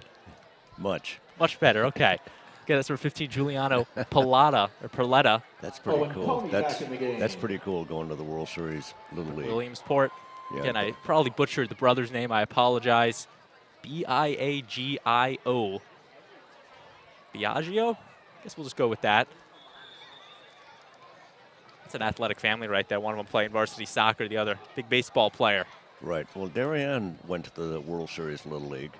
Much. Much better, okay. Okay, that's number 15, Giuliano Pilata, or Perletta. That's pretty cool. That's pretty cool going to the World Series Little League. Williamsport. Yeah, again, I probably butchered the brother's name. I apologize. B-I-A-G-I-O. Biagio? Guess we'll just go with that. That's an athletic family right there. One of them playing varsity soccer, the other big baseball player. Right. Well, Darien went to the World Series Little League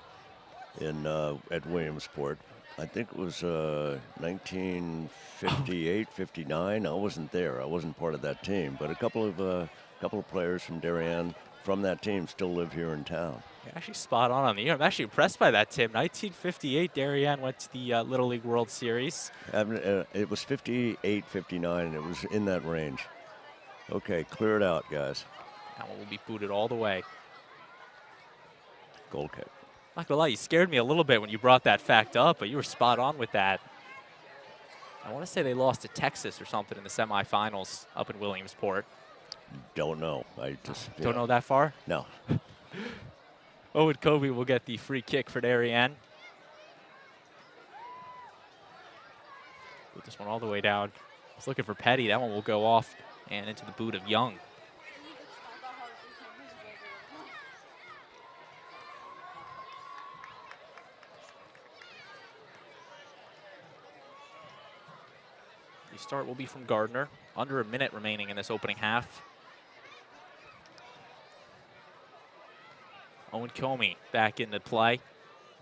in at Williamsport. I think it was 1958, 59. I wasn't there. I wasn't part of that team. But a couple of players from Darien from that team still live here in town. You're actually spot on the year. I'm actually impressed by that, Tim. 1958, Darien went to the Little League World Series. It was 58, 59, and it was in that range. Okay, clear it out, guys. That one will be booted all the way. Goal kick. Not gonna lie, you scared me a little bit when you brought that fact up, but you were spot on with that. I want to say they lost to Texas or something in the semifinals up in Williamsport. Don't know. I just don't know that far? No. Owen Covey will get the free kick for Darien. Put this one all the way down. He's looking for Petty. That one will go off and into the boot of Young. The start will be from Gardner. Under a minute remaining in this opening half. Owen Comey back into play.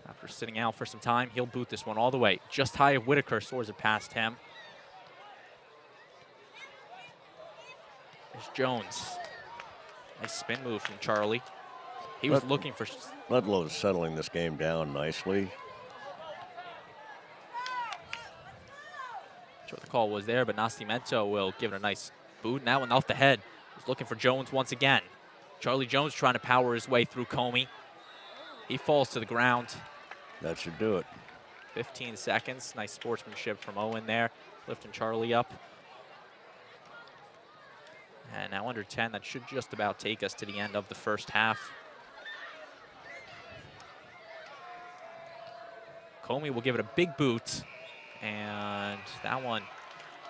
After sitting out for some time, he'll boot this one all the way. Just high of Whitaker, soars it past him. There's Jones. Nice spin move from Charlie. He was looking for... Ludlow is settling this game down nicely. Sure what the call was there, but Nascimento will give it a nice boot. And that one off the head. He's looking for Jones once again. Charlie Jones trying to power his way through Comey. He falls to the ground. That should do it. 15 seconds. Nice sportsmanship from Owen there, lifting Charlie up. And now under 10, that should just about take us to the end of the first half. Comey will give it a big boot, and that one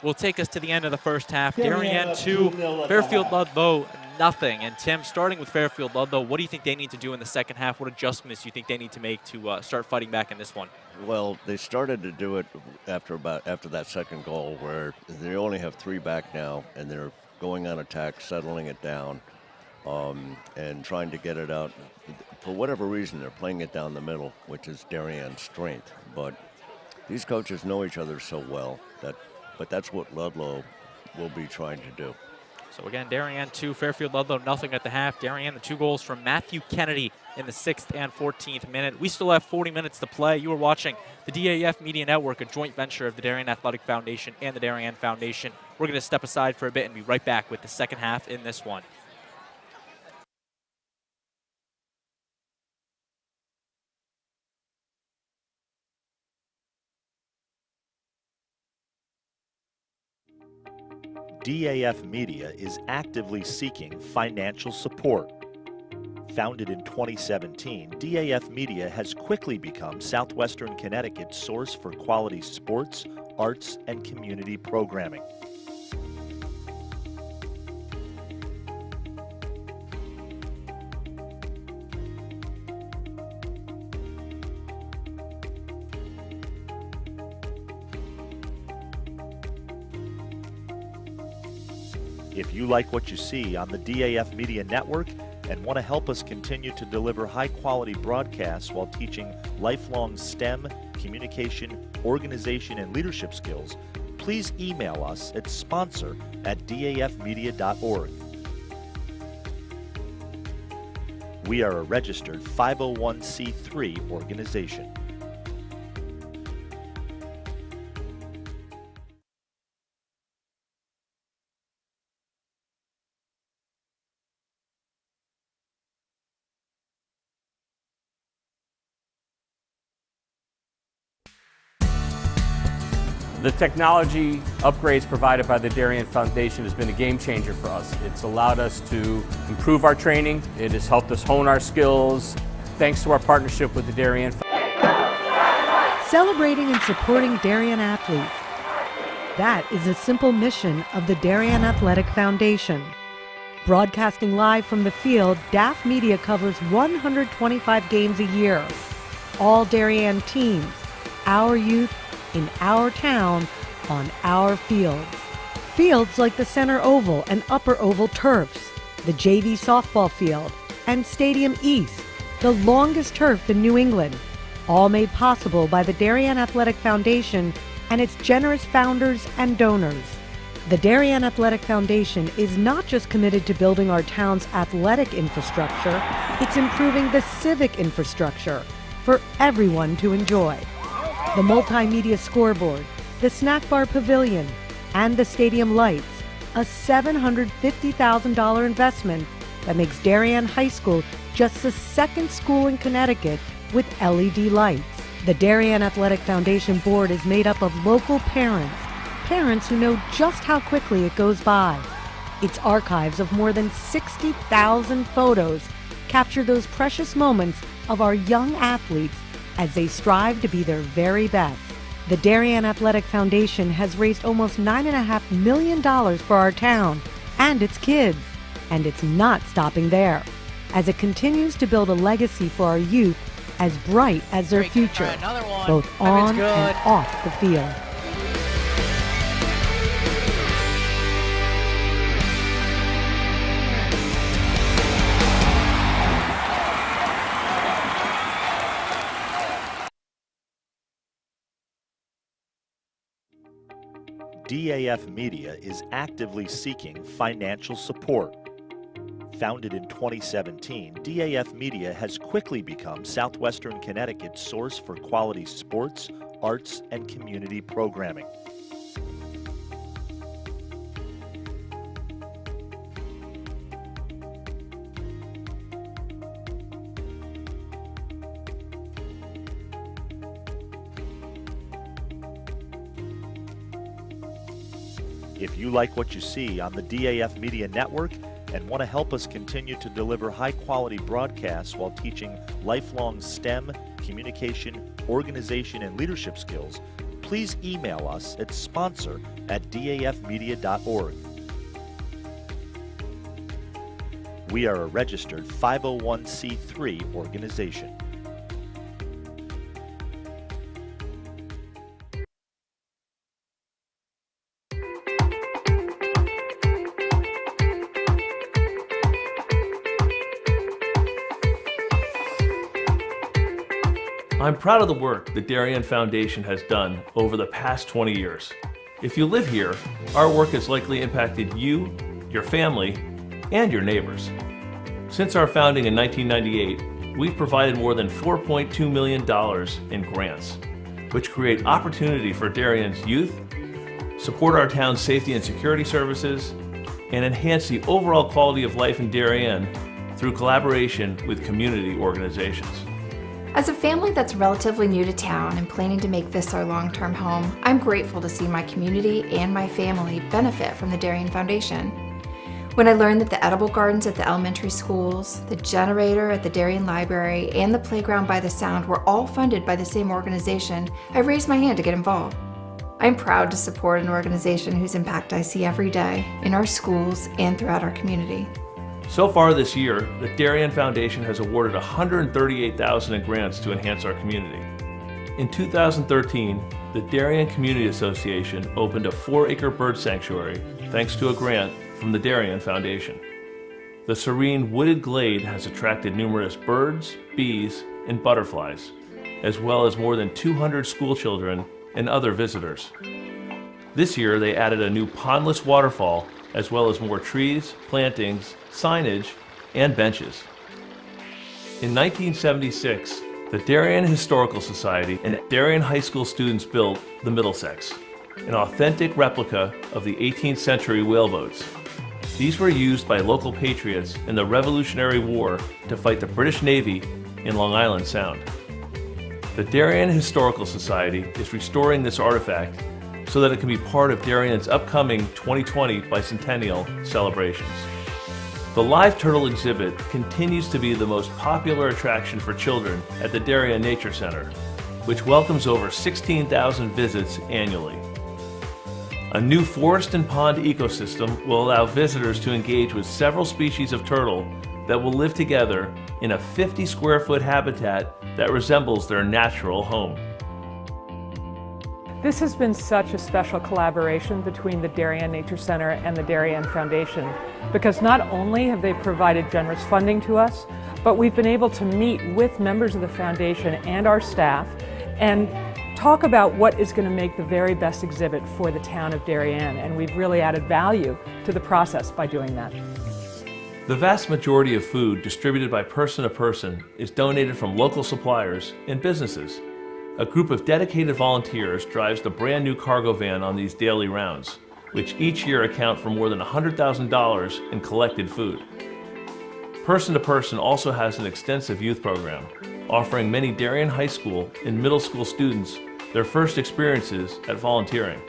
will take us to the end of the first half. Darien 2, Fairfield Ludlowe nothing. And Tim, starting with Fairfield Ludlowe, what do you think they need to do in the second half? What adjustments do you think they need to make to start fighting back in this one? Well, they started to do it after that second goal, where they only have 3 back now, and they're going on attack, settling it down, and trying to get it out. For whatever reason, they're playing it down the middle, which is Darien's strength. But these coaches know each other so well but that's what Ludlow will be trying to do. So again, Darien 2, Fairfield Ludlowe nothing at the half. Darien, the 2 goals from Matthew Kennedy in the 6th and 14th minute. We still have 40 minutes to play. You are watching the DAF Media Network, a joint venture of the Darien Athletic Foundation and the Darien Foundation. We're going to step aside for a bit and be right back with the second half in this one. DAF Media is actively seeking financial support. Founded in 2017, DAF Media has quickly become Southwestern Connecticut's source for quality sports, arts, and community programming. If you like what you see on the DAF Media Network and want to help us continue to deliver high-quality broadcasts while teaching lifelong STEM, communication, organization, and leadership skills, please email us at sponsor@dafmedia.org. We are a registered 501c3 organization. The technology upgrades provided by the Darien Foundation has been a game changer for us. It's allowed us to improve our training. It has helped us hone our skills. Thanks to our partnership with the Darien Foundation. Celebrating and supporting Darien athletes. That is a simple mission of the Darien Athletic Foundation. Broadcasting live from the field, DAF Media covers 125 games a year. All Darien teams, our youth, in our town, on our fields. Fields like the Center Oval and Upper Oval turfs, the JV softball field, and Stadium East, the longest turf in New England, all made possible by the Darien Athletic Foundation and its generous founders and donors. The Darien Athletic Foundation is not just committed to building our town's athletic infrastructure, it's improving the civic infrastructure for everyone to enjoy. The multimedia scoreboard, the snack bar pavilion, and the stadium lights, a $750,000 investment that makes Darien High School just the second school in Connecticut with LED lights. The Darien Athletic Foundation board is made up of local parents who know just how quickly it goes by. Its archives of more than 60,000 photos capture those precious moments of our young athletes as they strive to be their very best. The Darien Athletic Foundation has raised almost $9.5 million for our town and its kids, and it's not stopping there, as it continues to build a legacy for our youth as bright as their future, both on and off the field. DAF Media is actively seeking financial support. Founded in 2017, DAF Media has quickly become Southwestern Connecticut's source for quality sports, arts, and community programming. If you like what you see on the DAF Media Network and want to help us continue to deliver high-quality broadcasts while teaching lifelong STEM, communication, organization, and leadership skills, please email us at sponsor@dafmedia.org. We are a registered 501c3 organization. I'm proud of the work the Darien Foundation has done over the past 20 years. If you live here, our work has likely impacted you, your family, and your neighbors. Since our founding in 1998, we've provided more than $4.2 million in grants, which create opportunity for Darien's youth, support our town's safety and security services, and enhance the overall quality of life in Darien through collaboration with community organizations. As a family that's relatively new to town and planning to make this our long-term home, I'm grateful to see my community and my family benefit from the Darien Foundation. When I learned that the edible gardens at the elementary schools, the generator at the Darien Library, and the playground by the Sound were all funded by the same organization, I raised my hand to get involved. I'm proud to support an organization whose impact I see every day in our schools and throughout our community. So far this year, the Darien Foundation has awarded $138,000 in grants to enhance our community. In 2013, the Darien Community Association opened a 4-acre bird sanctuary thanks to a grant from the Darien Foundation. The serene wooded glade has attracted numerous birds, bees, and butterflies, as well as more than 200 school children and other visitors. This year, they added a new pondless waterfall, as well as more trees, plantings, signage, and benches. In 1976, the Darien Historical Society and Darien High School students built the Middlesex, an authentic replica of the 18th century whaleboats. These were used by local patriots in the Revolutionary War to fight the British Navy in Long Island Sound. The Darien Historical Society is restoring this artifact so that it can be part of Darien's upcoming 2020 bicentennial celebrations. The live turtle exhibit continues to be the most popular attraction for children at the Darien Nature Center, which welcomes over 16,000 visits annually. A new forest and pond ecosystem will allow visitors to engage with several species of turtle that will live together in a 50-square-foot habitat that resembles their natural home. This has been such a special collaboration between the Darien Nature Center and the Darien Foundation, because not only have they provided generous funding to us, but we've been able to meet with members of the foundation and our staff and talk about what is going to make the very best exhibit for the town of Darien, and we've really added value to the process by doing that. The vast majority of food distributed by Person to Person is donated from local suppliers and businesses. A group of dedicated volunteers drives the brand new cargo van on these daily rounds, which each year account for more than $100,000 in collected food. Person to Person also has an extensive youth program, offering many Darien High School and middle school students their first experiences at volunteering.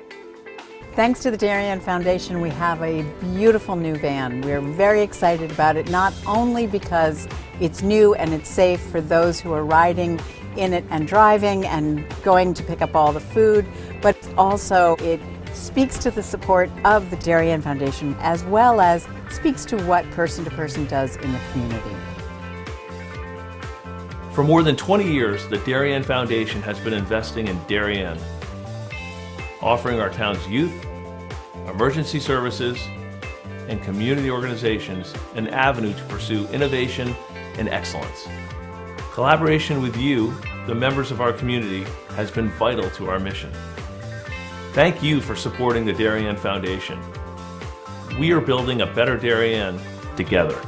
Thanks to the Darien Foundation, we have a beautiful new van. We're very excited about it, not only because it's new and it's safe for those who are riding in it and driving and going to pick up all the food, but also it speaks to the support of the Darien Foundation as well as speaks to what Person to Person does in the community. For more than 20 years, the Darien Foundation has been investing in Darien, offering our town's youth, emergency services, and community organizations an avenue to pursue innovation and excellence. Collaboration with you, the members of our community, has been vital to our mission. Thank you for supporting the Darien Foundation. We are building a better Darien together.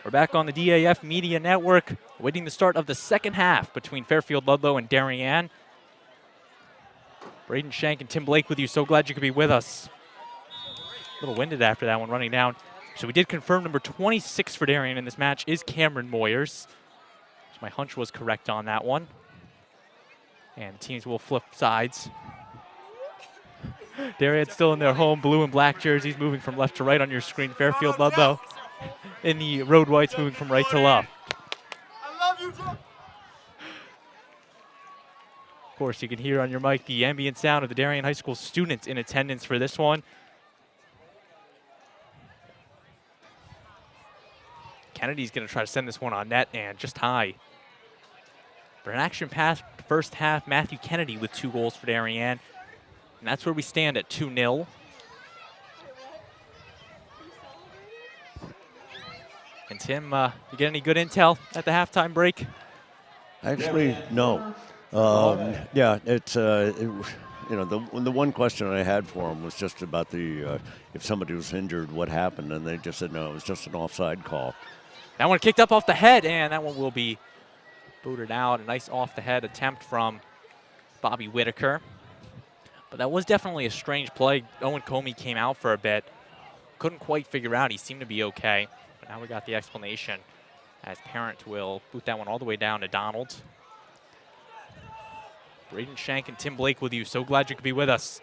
We're back on the DAF Media Network, waiting the start of the second half between Fairfield Ludlowe and Darien. Braden Shank and Tim Blake with you. So glad you could be with us. A little winded after that one running down. So we did confirm number 26 for Darien in this match is Cameron Moyers. So my hunch was correct on that one. And teams will flip sides. Darien's still in their home blue and black jerseys, moving from left to right on your screen. Fairfield Ludlowe in the road whites, moving from right to left. Of course, you can hear on your mic the ambient sound of the Darien High School students in attendance for this one. Kennedy's going to try to send this one on net and just high. For an action-packed first half, Matthew Kennedy with 2 goals for Darien. And that's where we stand at 2-0. And Tim, you get any good intel at the halftime break? Actually, no. Yeah, it's you know, the one question I had for him was just about the if somebody was injured, what happened, and they just said no, it was just an offside call. That one kicked up off the head, and that one will be booted out. A nice off the head attempt from Bobby Whitaker. But that was definitely a strange play. Owen Comey came out for a bit. Couldn't quite figure out. He seemed to be okay. But now we got the explanation as Parent will boot that one all the way down to Donald. Braden Shank and Tim Blake with you. So glad you could be with us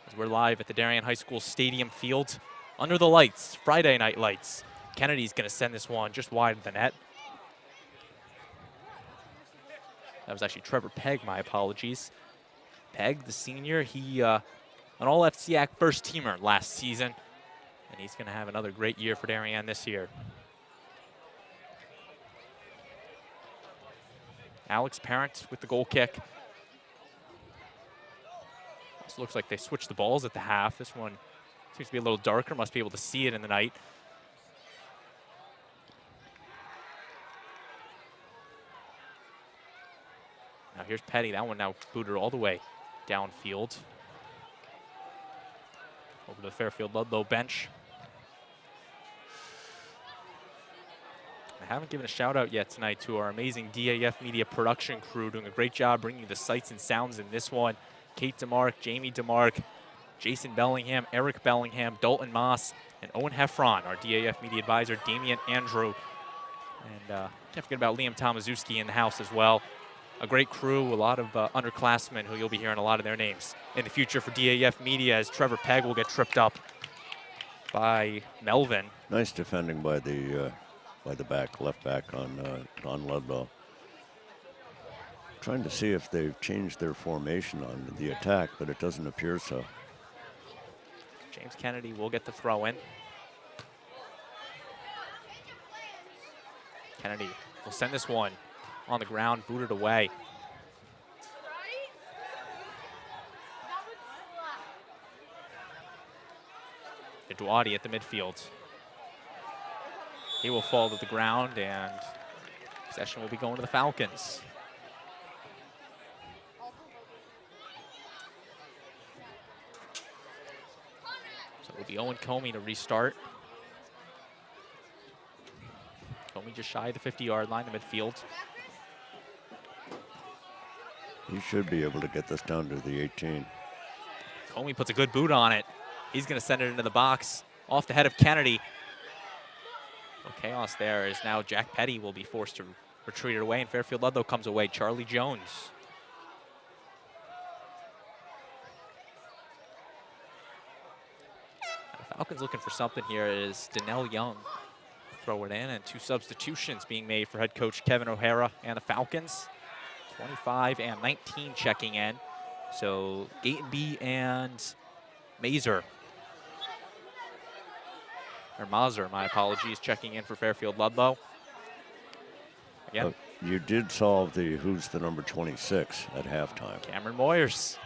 as we're live at the Darien High School Stadium Field under the lights, Friday night lights. Kennedy's going to send this one just wide of the net. That was actually Trevor Pegg, my apologies. Pegg, the senior, he an all-FCAC first-teamer last season, and he's going to have another great year for Darien this year. Alex Parent with the goal kick. This looks like they switched the balls at the half. This one seems to be a little darker, must be able to see it in the night. Now here's Petty. That one now booted all the way downfield. Over to the Fairfield Ludlowe bench. I haven't given a shout out yet tonight to our amazing DAF Media production crew doing a great job bringing you the sights and sounds in this one. Kate DeMark, Jamie DeMark, Jason Bellingham, Eric Bellingham, Dalton Moss, and Owen Heffron, our DAF Media advisor, Damian Andrew. And Can't forget about Liam Tomaszewski in the house as well. A great crew, a lot of underclassmen who you'll be hearing a lot of their names in the future for DAF Media, as Trevor Pegg will get tripped up by Melvin. Nice defending by the left back on Ludlowe. Trying to see if they've changed their formation on the attack, but it doesn't appear so. James Kennedy will get the throw in. Kennedy will send this one on the ground, booted away. Edwadi at the midfield. He will fall to the ground, and possession will be going to the Falcons. So it will be Owen Comey to restart. Comey just shy of the 50-yard line, the midfield. He should be able to get this down to the 18. Comey puts a good boot on it. He's going to send it into the box off the head of Kennedy. So chaos there as now Jack Petty will be forced to retreat it away, and Fairfield Ludlowe comes away. Charlie Jones. The Falcons looking for something here is Donnell Young. Throw it in, and 2 substitutions being made for head coach Kevin O'Hara and the Falcons. 25 and 19 checking in. So Gatenby and Mazer. Or Mazer, my apologies, checking in for Fairfield Ludlowe. Again. You did solve the who's the number 26 at halftime. Cameron Moyers.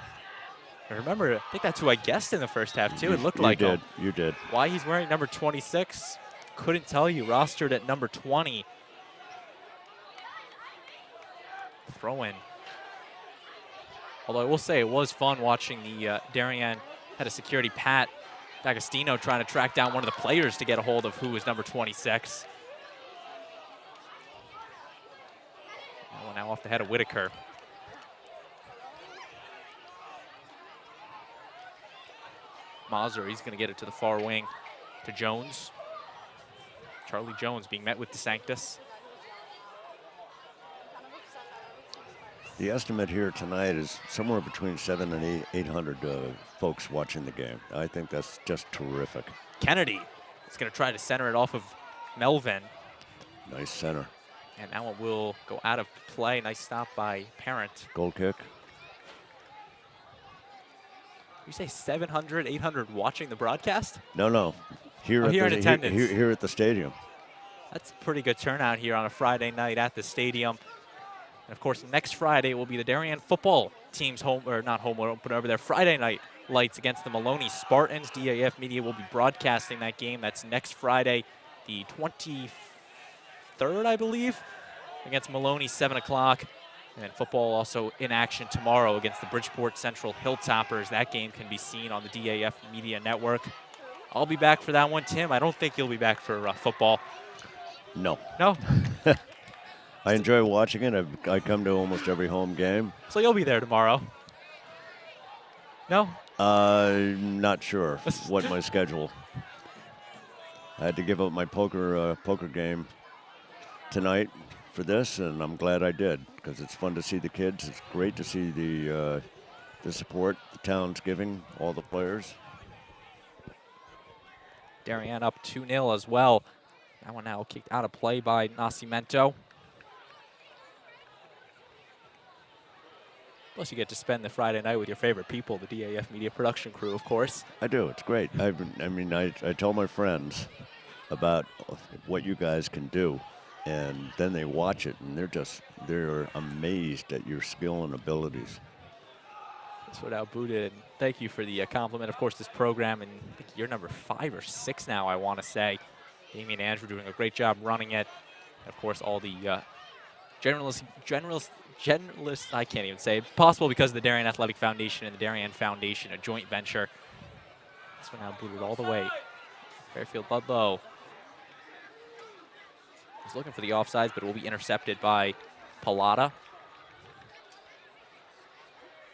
I remember, I think that's who I guessed in the first half too. It looked like him. You did. Why he's wearing number 26, couldn't tell you. Rostered at number 20. Throw in. Although I will say it was fun watching the Darien head of security, Pat D'Agostino, trying to track down one of the players to get a hold of who was number 26. Now off the head of Whitaker. Mazer, he's going to get it to the far wing to Jones. Charlie Jones being met with DeSanctis. The estimate here tonight is somewhere between 700 and 800 folks watching the game. I think that's just terrific. Kennedy is going to try to center it off of Melvin. Nice center. And that one will go out of play. Nice stop by Parent. Goal kick. You say 700, 800 watching the broadcast? No. Here in attendance. Here at the stadium. That's a pretty good turnout here on a Friday night at the stadium. And of course, next Friday will be the Darien football team's home, or not home opener, but their Friday night lights against the Maloney Spartans. DAF Media will be broadcasting that game. That's next Friday, the 23rd, I believe, against Maloney, 7 o'clock. And football also in action tomorrow against the Bridgeport Central Hilltoppers. That game can be seen on the DAF Media Network. I'll be back for that one, Tim. I don't think you'll be back for football. No. No? I enjoy watching it. I come to almost every home game. So you'll be there tomorrow? No? Not sure what my schedule. I had to give up my poker game tonight for this, and I'm glad I did, because it's fun to see the kids. It's great to see the support the town's giving all the players. Darien up 2-0 as well. That one now kicked out of play by Nascimento. Plus, you get to spend the Friday night with your favorite people, the DAF Media production crew, of course. I do. It's great. I tell my friends about what you guys can do, and then they watch it, and they're amazed at your skill and abilities. That's what outbooted. Thank you for the compliment. Of course, this program, and I think you're number 5 or 6 now, I want to say. Damien and Andrew doing a great job running it. And of course, all the generalists, I can't even say. Possible because of the Darien Athletic Foundation and the Darien Foundation, a joint venture. This one now booted all the way. Fairfield Ludlowe is looking for the offsides, but it will be intercepted by Pallotta.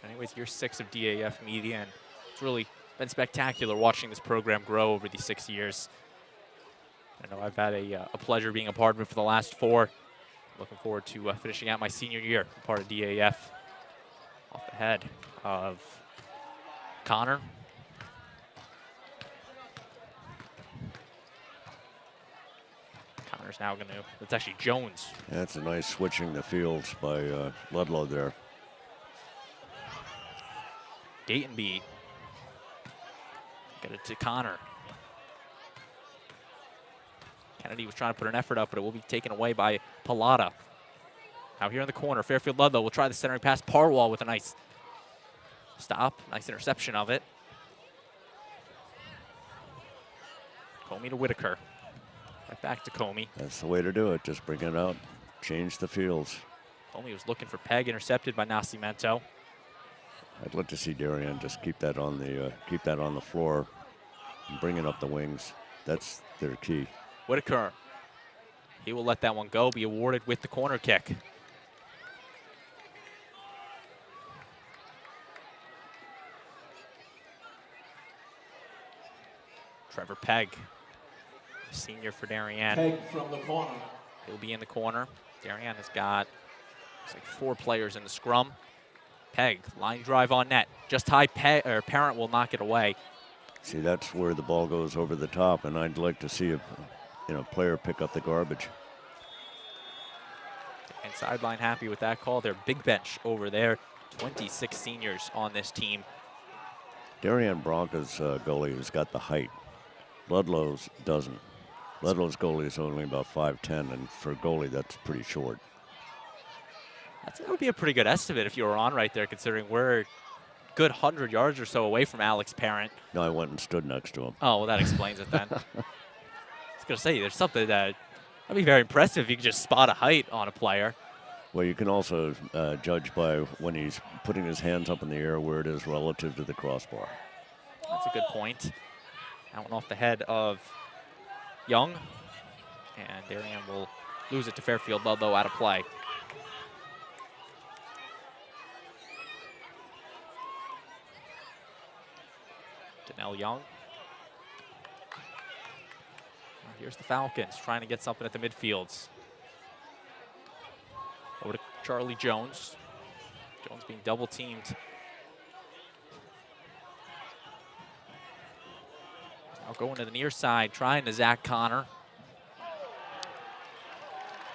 Anyways, year 6 of DAF Media, and it's really been spectacular watching this program grow over these 6 years. I know I've had a pleasure being a part of it for the last 4. Looking forward to finishing out my senior year, part of DAF. Off the head of Connor. Connor's now going to, that's actually Jones. That's a nice switching the fields by Ludlowe there. Gatenby. Get it to Connor. Kennedy was trying to put an effort up, but it will be taken away by Pallotta. Now here in the corner, Fairfield Ludlowe will try the centering pass. Parwall with a nice stop, nice interception of it. Comey to Whitaker. Right back to Comey. That's the way to do it. Just bring it out, change the fields. Comey was looking for Peg, intercepted by Nascimento. I'd love to see Darien just keep that on the floor and bring it up the wings. That's their key. Whitaker. He will let that one go, be awarded with the corner kick. Trevor Pegg, senior for Darien. Pegg from the corner. He'll be in the corner. Darien has got, looks like 4 players in the scrum. Pegg, line drive on net. Just high, Parent will knock it away. See, that's where the ball goes over the top, and I'd like to see a player pick up the garbage. And sideline happy with that call. Their big bench over there. 26 seniors on this team. Darien Bronca's goalie has got the height. Ludlow's doesn't. Ludlow's goalie is only about 5'10", and for a goalie, that's pretty short. That would be a pretty good estimate if you were on right there, considering we're a good 100 yards or so away from Alex Parent. No, I went and stood next to him. Oh, well, that explains it then. I was going to say, there's something that'd be very impressive if you could just spot a height on a player. Well, you can also judge by when he's putting his hands up in the air where it is relative to the crossbar. That's a good point. That one off the head of Young. And Darien will lose it to Fairfield Ludlowe out of play. Danelle Young. Here's the Falcons trying to get something at the midfields. Over to Charlie Jones. Jones being double teamed. Now going to the near side, trying to Zach Connor.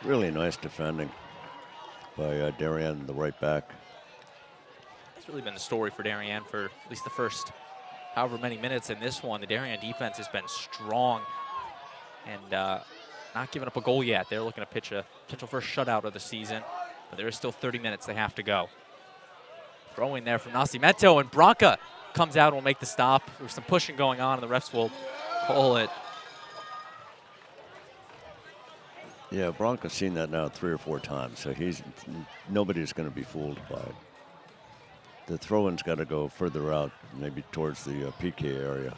Really nice defending by Darien, the right back. It's really been the story for Darien for at least the first however many minutes in this one. The Darien defense has been strong and not giving up a goal yet. They're looking to pitch a potential first shutout of the season, but there is still 30 minutes they have to go. Throw in there from Nascimento, and Bronca comes out and will make the stop. There's some pushing going on, and the refs will call it. Yeah, Bronca's seen that now 3 or 4 times, so nobody's going to be fooled by it. The throw-in's got to go further out, maybe towards the PK area.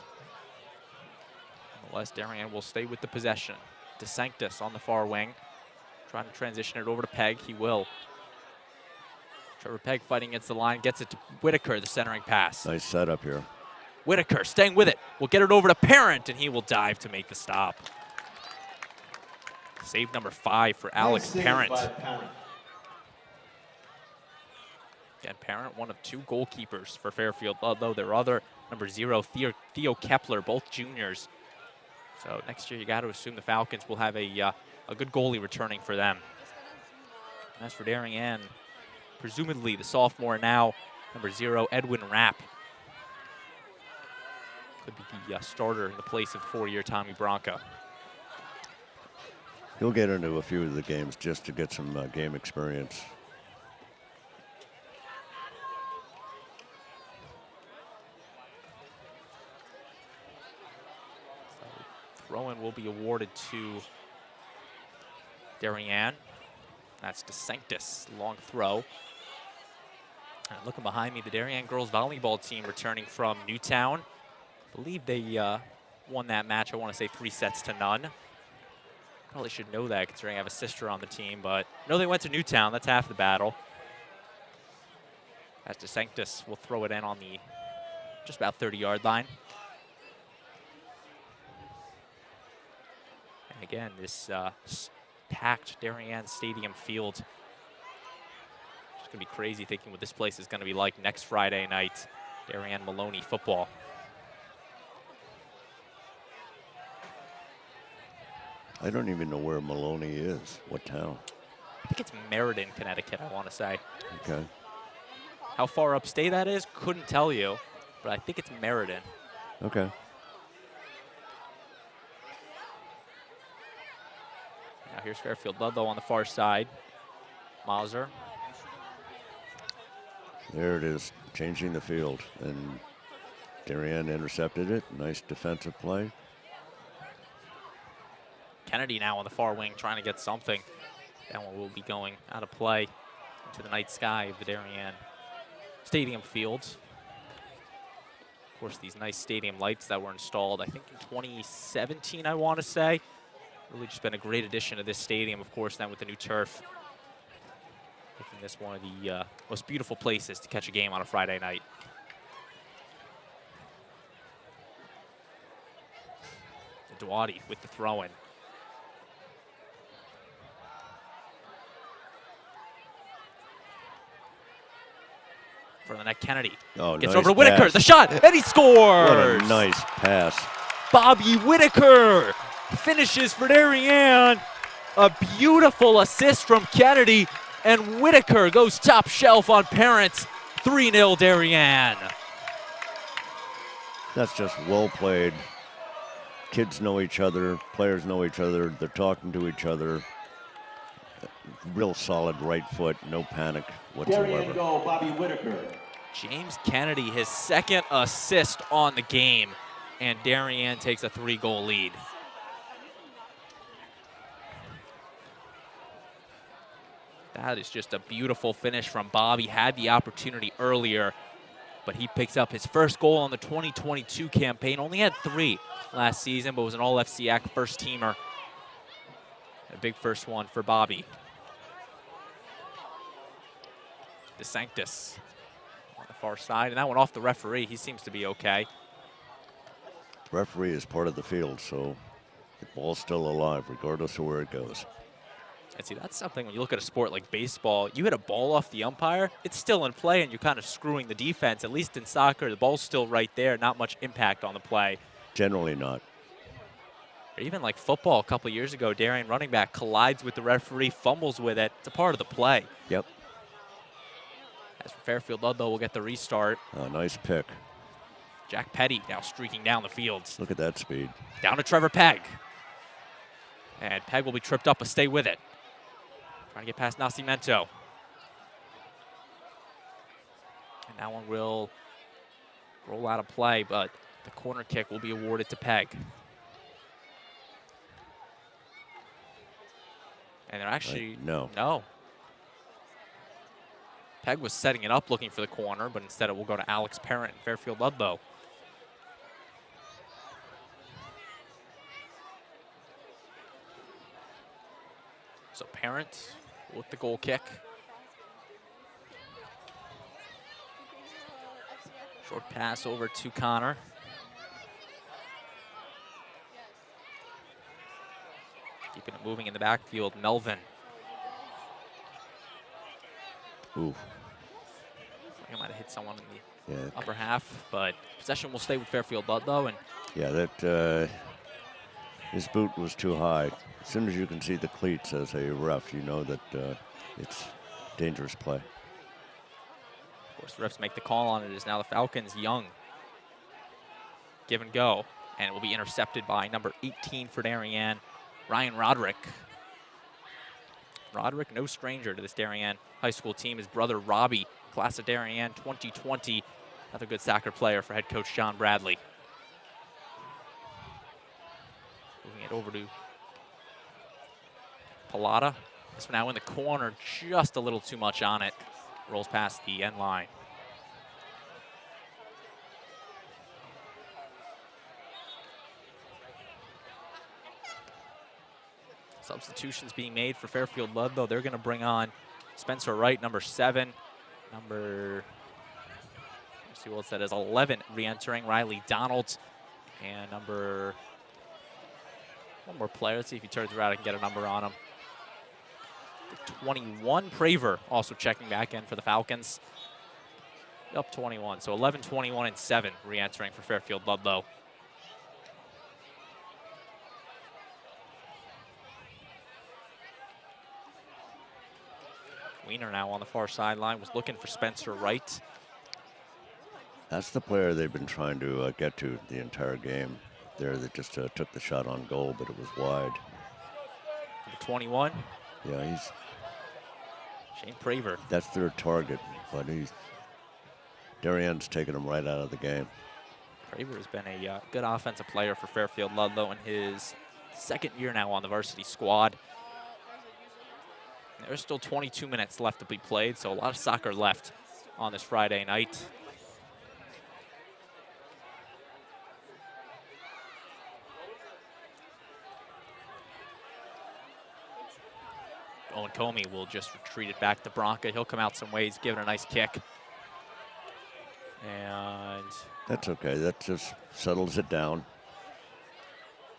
Nonetheless, Darien will stay with the possession. DeSanctis on the far wing, trying to transition it over to Pegg. He will. Trevor Pegg fighting against the line, gets it to Whitaker, the centering pass. Nice setup here. Whitaker staying with it. Will get it over to Parent, and he will dive to make the stop. Save number 5 for Alex Parent. Again, Parent, one of 2 goalkeepers for Fairfield Ludlowe. Their other, number 0, Theo Kepler, both juniors. So next year, you got to assume the Falcons will have a good goalie returning for them. And as for Darien, presumably the sophomore now, number 0, Edwin Rapp. Could be the starter in the place of 4-year Tommy Bronca. He'll get into a few of the games just to get some game experience. Throw-in will be awarded to Darien. That's DeSanctis, long throw. And looking behind me, the Darien girls volleyball team returning from Newtown. I believe they won that match, I want to say 3-0. Probably should know that considering I have a sister on the team, but I know they went to Newtown. That's half the battle. As DeSanctis will throw it in on the just about 30-yard line. And again, this packed Darien Stadium Field. It's going to be crazy thinking what this place is going to be like next Friday night. Darien Maloney football. I don't even know where Maloney is. What town? I think it's Meriden, Connecticut, I want to say. Okay. How far upstate that is, couldn't tell you, but I think it's Meriden. Okay. Now here's Fairfield Ludlowe on the far side. Mauser. There it is, changing the field. And Darien intercepted it. Nice defensive play. Kennedy now on the far wing trying to get something. That one will be going out of play into the night sky of the Darien Stadium Field. Of course, these nice stadium lights that were installed, I think in 2017, I want to say. Really just been a great addition to this stadium, of course, then with the new turf. Making this one of the most beautiful places to catch a game on a Friday night. Duarte with the throw-in. For the net, Kennedy. Oh, gets nice over to Whitaker, pass. the shot, and he scores! What a nice pass. Bobby Whitaker finishes for Darien. A beautiful assist from Kennedy, and Whitaker goes top shelf on Parents. 3-0 Darien. That's just well played. Kids know each other, players know each other, they're talking to each other. Real solid right foot, no panic whatsoever. Darien goal, Bobby Whitaker. James Kennedy, his second assist on the game, and Darien takes a 3-goal lead. That is just a beautiful finish from Bobby. Had the opportunity earlier, but he picks up his first goal on the 2022 campaign. Only had 3 last season, but was an all-FCAC first-teamer. A big first one for Bobby. DeSanctis on the far side, and that one off the referee. He seems to be okay. Referee is part of the field, so the ball's still alive, regardless of where it goes. And see, that's something when you look at a sport like baseball, you hit a ball off the umpire, it's still in play, and you're kind of screwing the defense. At least in soccer, the ball's still right there, not much impact on the play. Generally not. Or even like football a couple years ago, Darien running back collides with the referee, fumbles with it. It's a part of the play. Yep. As for Fairfield Ludlowe, we'll get the restart. A nice pick. Jack Petty now streaking down the field. Look at that speed. Down to Trevor Pegg. And Pegg will be tripped up, but stay with it. Trying to get past Nascimento. And that one will roll out of play, but the corner kick will be awarded to Pegg. And they're actually, no. Pegg was setting it up looking for the corner, but instead it will go to Alex Parent in Fairfield Ludlowe. So Parent with the goal kick. Short pass over to Connor. Keeping it moving in the backfield, Melvin. Ooh. I might have hit someone in the upper half, but possession will stay with Fairfield Ludlowe. And yeah, that his boot was too high. As soon as you can see the cleats as a ref, you know that it's dangerous play. Of course, the refs make the call on it. It is now the Falcons' Young. Give and go, and it will be intercepted by number 18 for Darien, Ryan Roderick. Roderick, no stranger to this Darien high school team. His brother Robbie, class of Darien 2020. Another good soccer player for head coach John Bradley. Moving it over to Pallotta. This one now in the corner, just a little too much on it. Rolls past the end line. Substitutions being made for Fairfield Ludlowe. They're going to bring on Spencer Wright, number 7. Let's see what that is, 11 re-entering. Riley Donald. And one more player. Let's see if he turns around and can get a number on him. 21. Praver also checking back in for the Falcons. Up 21, so 11, 21, and 7 re-entering for Fairfield Ludlowe. Weiner now on the far sideline, was looking for Spencer Wright. That's the player they've been trying to get to the entire game. There, that just took the shot on goal, but it was wide. Number 21. Yeah, he's Shane Praver. That's their target, but Darien's taking him right out of the game. Praver has been a good offensive player for Fairfield Ludlowe in his second year now on the varsity squad. There's still 22 minutes left to be played, so a lot of soccer left on this Friday night. Owen Comey will just retreat it back to Bronca. He'll come out some ways, give it a nice kick. And that's okay. That just settles it down.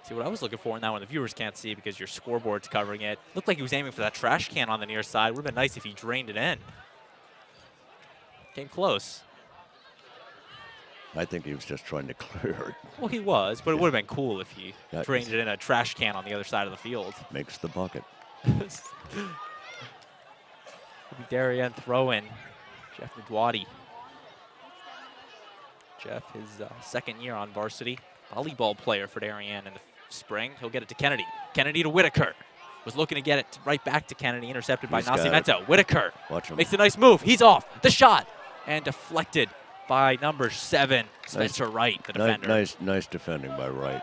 See, what I was looking for now, and the viewers can't see because your scoreboard's covering it, looked like he was aiming for that trash can on the near side. Would have been nice if he drained it in. Came close. I think he was just trying to clear it. Well, he was, but it would have been cool if he drained it in a trash can on the other side of the field. Makes the bucket. It'll be Darien throw-in. Jeff Nadwadi. Jeff, his second year on varsity. Volleyball player for Darien in the spring. He'll get it to Kennedy. Kennedy to Whitaker. Was looking to get it right back to Kennedy. Intercepted by Nascimento. Whitaker makes a nice move. He's off. The shot. And deflected by number 7, Spencer Wright, the defender. Nice defending by Wright.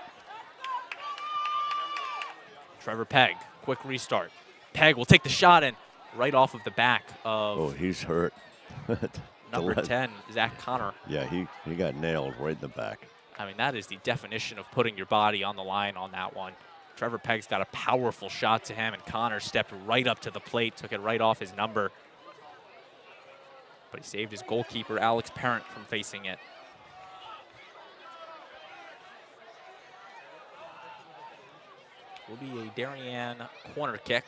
Trevor Pegg. Quick restart. Pegg will take the shot and right off of the back of... Oh, he's hurt. Number 10, Zach Connor. Yeah, he got nailed right in the back. I mean, that is the definition of putting your body on the line on that one. Trevor Pegg's got a powerful shot to him, and Connor stepped right up to the plate, took it right off his number. But he saved his goalkeeper, Alex Parent, from facing it. Will be a Darien corner kick,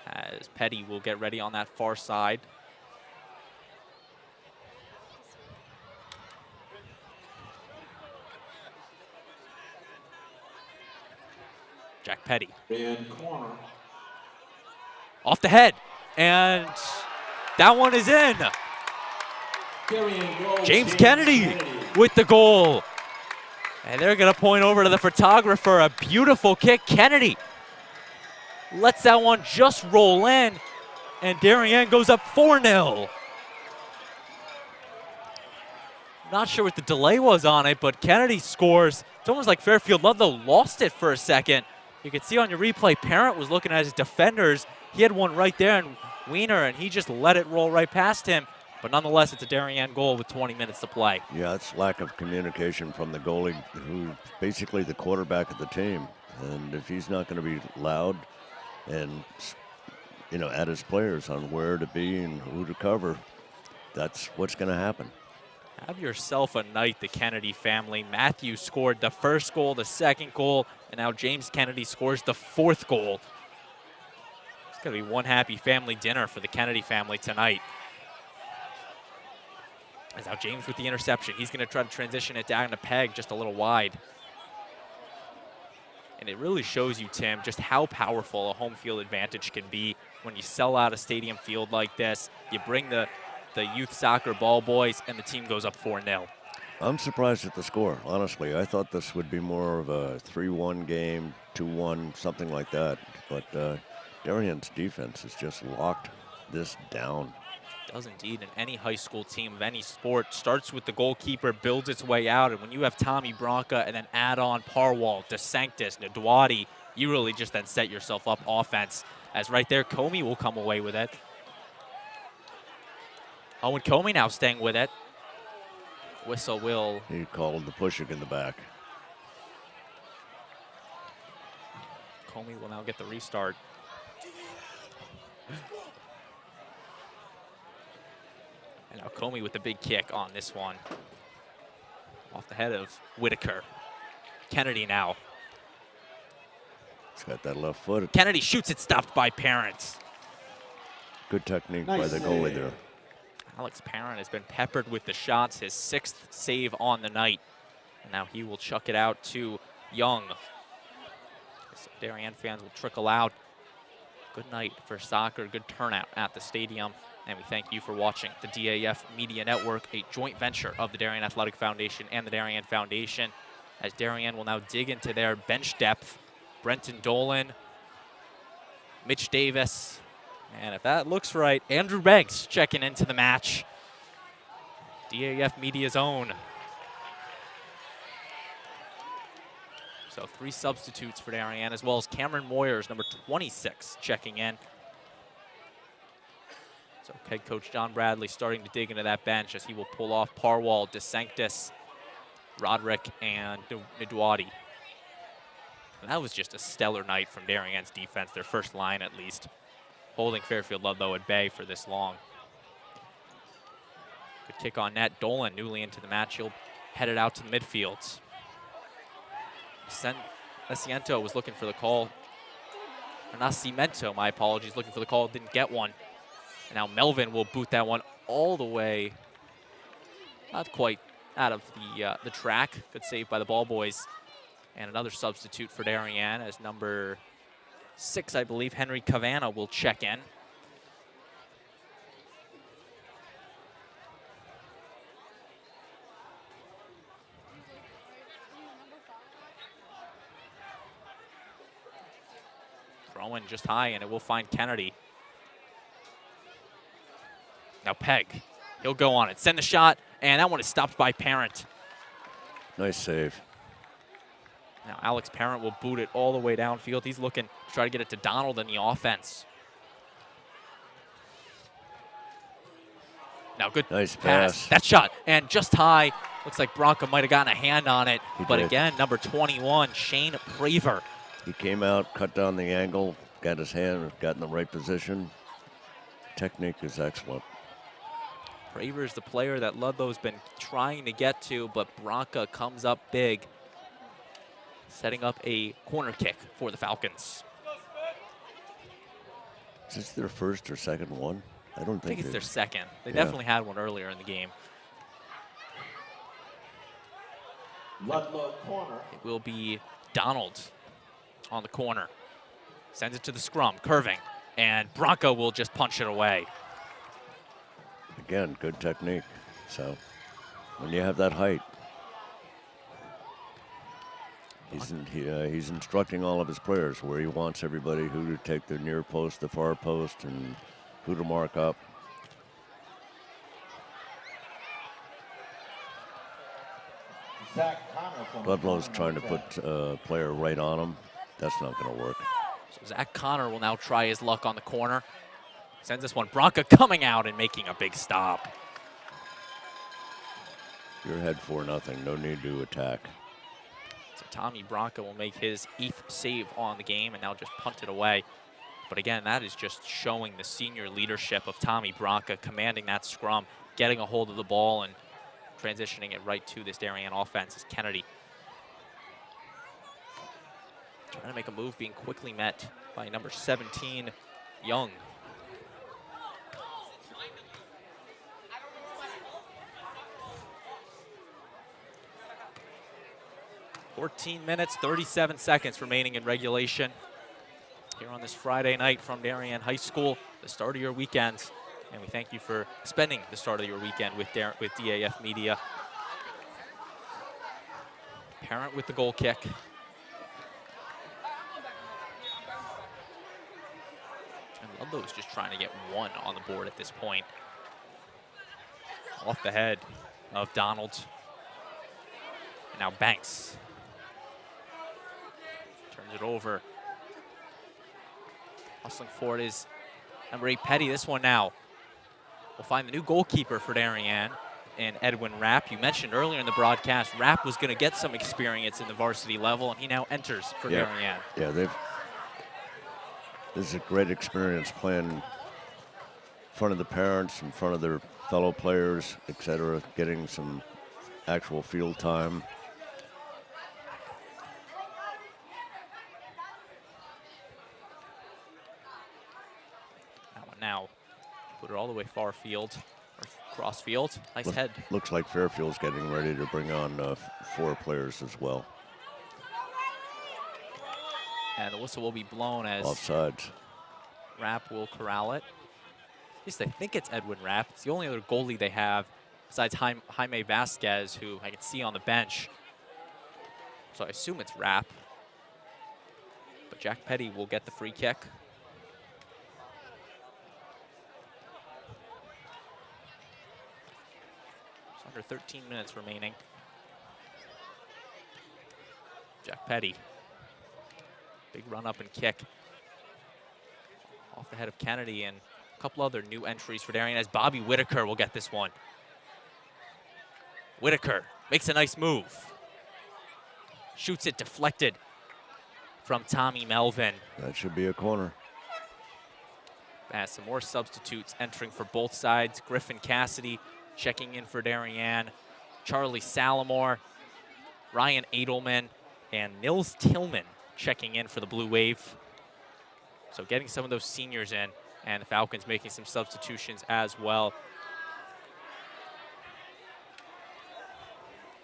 as Petty will get ready on that far side. Jack Petty. Corner. Off the head, and that one is in. James Kennedy with the goal. And they're going to point over to the photographer. A beautiful kick. Kennedy lets that one just roll in, and Darien goes up 4-0. Not sure what the delay was on it, but Kennedy scores. It's almost like Fairfield Ludlowe lost it for a second. You can see on your replay, Parent was looking at his defenders. He had one right there, and Weiner, and he just let it roll right past him. But nonetheless, it's a Darien goal with 20 minutes to play. Yeah, it's lack of communication from the goalie, who's basically the quarterback of the team. And if he's not going to be loud and, at his players on where to be and who to cover, that's what's going to happen. Have yourself a night, the Kennedy family. Matthew scored the first goal, the second goal, and now James Kennedy scores the 4th goal. It's going to be one happy family dinner for the Kennedy family tonight. As now James with the interception. He's going to try to transition it down to Pegg just a little wide. And it really shows you, Tim, just how powerful a home field advantage can be when you sell out a stadium field like this. You bring the youth soccer ball boys, and the team goes up 4-0. I'm surprised at the score, honestly. I thought this would be more of a 3-1 game, 2-1, something like that. But Darien's defense has just locked this down. Does indeed, and any high school team of any sport starts with the goalkeeper, builds its way out, and when you have Tommy Bronca and then add on Parwall, DeSanctis, Nadwadi, you really just then set yourself up offense. As right there, Comey will come away with it. Owen Comey now staying with it. Whistle will... He called the pushing in the back. Comey will now get the restart. And now Comey with the big kick on this one. Off the head of Whitaker. Kennedy now. He's got that left foot. Kennedy shoots it, stopped by Parent. Good technique by the goalie there. Alex Parent has been peppered with the shots, his 6th save on the night. And now he will chuck it out to Young. So Darien fans will trickle out. Good night for soccer, good turnout at the stadium. And we thank you for watching the DAF Media Network, a joint venture of the Darien Athletic Foundation and the Darien Foundation. As Darien will now dig into their bench depth. Brenton Dolan, Mitch Davis, and if that looks right, Andrew Banks checking into the match. DAF Media's own. So 3 substitutes for Darien, as well as Cameron Moyers, number 26, checking in. So head coach John Bradley starting to dig into that bench as he will pull off Parwall, DeSanctis, Roderick, and Ndwadi. And that was just a stellar night from Darien's defense, their first line at least, holding Fairfield Ludlowe at bay for this long. Good kick on net. Dolan, newly into the match, he'll head it out to the midfields. Nascimento was looking for the call. Or Nascimento, my apologies, looking for the call, didn't get one. And now Melvin will boot that one all the way, not quite out of the track. Good save by the ball boys. And another substitute for Darien as number 6, I believe, Henry Cavana will check in. Throwing just high, and it will find Kennedy. Now Pegg, he'll go on it, send the shot, and that one is stopped by Parent. Nice save. Now Alex Parent will boot it all the way downfield. He's looking to try to get it to Donald in the offense. Now good nice pass. That shot, and just high. Looks like Bronco might have gotten a hand on it. But again, number 21, Shane Praver. He came out, cut down the angle, got his hand, got in the right position. Technique is excellent. Praver's the player that Ludlow's been trying to get to, but Bronca comes up big, setting up a corner kick for the Falcons. Is this their first or second one? I don't think it's their second. They Yeah. definitely had one earlier in the game. Ludlow corner. It will be Donald on the corner. Sends it to the scrum, curving, and Bronco will just punch it away. Again, good technique. So when you have that height, he's instructing all of his players where he wants everybody, who to take the near post, the far post, and who to mark up. Ludlow's trying to put a player right on him. That's not going to work. So Zach Connor will now try his luck on the corner. Sends this one. Bronca coming out and making a big stop. You're ahead 4-0. No need to attack. So Tommy Bronca will make his 8th save on the game and now just punt it away. But again, that is just showing the senior leadership of Tommy Bronca, commanding that scrum, getting a hold of the ball and transitioning it right to this Darien offense is Kennedy. Trying to make a move, being quickly met by number 17, Young. "14 minutes, 37 seconds remaining in regulation here on this Friday night from Darien High School, the start of your weekends. And we thank you for spending the start of your weekend with DAF Media. Parent with the goal kick. And Ludlow's just trying to get one on the board at this point. Off the head of Donald. And now Banks. Turns it over. Hustling forward is number 8, Petty. This one now will find the new goalkeeper for Darien and Edwin Rapp. You mentioned earlier in the broadcast, Rapp was going to get some experience in the varsity level, and he now enters for Darien. Yeah, this is a great experience playing in front of the parents, in front of their fellow players, etc., getting some actual field time. Floater all the way far field, or cross field. Nice head. Looks like Fairfield's getting ready to bring on 4 players as well. And the whistle will be blown as offsides. Rapp will corral it. At least I think it's Edwin Rapp. It's the only other goalie they have besides Jaime Vasquez, who I can see on the bench. So I assume it's Rapp. But Jack Petty will get the free kick. It's under 13 minutes remaining. Jack Petty. Big run up and kick. Off the head of Kennedy, and a couple other new entries for Darien as Bobby Whitaker will get this one. Whitaker makes a nice move. Shoots it deflected from Tommy Melvin. That should be a corner. And some more substitutes entering for both sides. Griffin Cassidy checking in for Darien. Charlie Salamore, Ryan Edelman, and Nils Tillman checking in for the Blue Wave. So getting some of those seniors in, and the Falcons making some substitutions as well.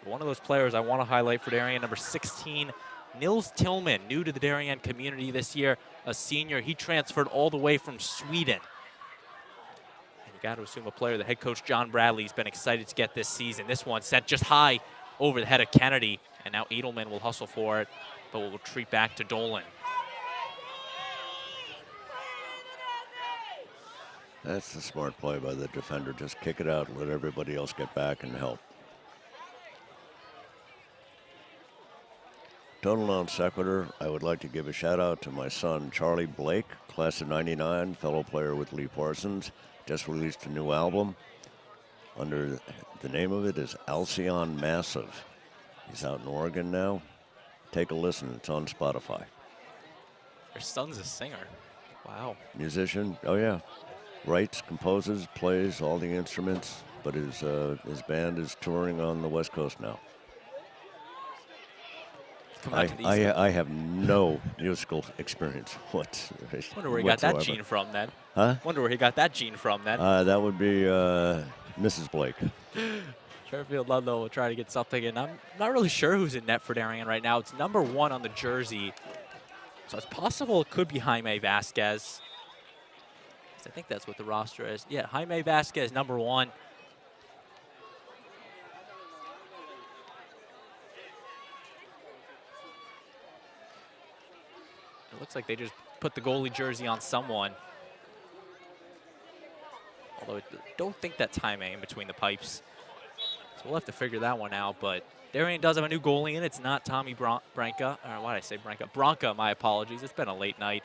One of those players I want to highlight for Darien, number 16, Nils Tillman, new to the Darien community this year, a senior. He transferred all the way from Sweden. And you got to assume a player that head coach John Bradley's been excited to get this season. This one sent just high over the head of Kennedy, and now Edelman will hustle for it, but will retreat back to Dolan. That's the smart play by the defender. Just kick it out and let everybody else get back and help. Total non sequitur, I would like to give a shout out to my son, Charlie Blake, class of '99, fellow player with Lee Parsons. Just released a new album. Under the name of it is Alcyon Massive. He's out in Oregon now. Take a listen, it's on Spotify. Your son's a singer. Wow. Musician, oh yeah. Writes, composes, plays all the instruments, but his band is touring on the West Coast now. I have no musical experience Wonder where he got that gene from then. Huh? Wonder where he got that gene from then. That would be Mrs. Blake. Fairfield Ludlowe will try to get something, and I'm not really sure who's in net for Darien right now. It's number 1 on the jersey, so it's possible it could be Jaime Vasquez. I think that's what the roster is. Yeah, Jaime Vasquez, number 1. It looks like they just put the goalie jersey on someone. Although I don't think that's Jaime in between the pipes. So we'll have to figure that one out. But Darien does have a new goalie in. It's not Tommy Branca. Or why did I say Branca? Branca, my apologies. It's been a late night.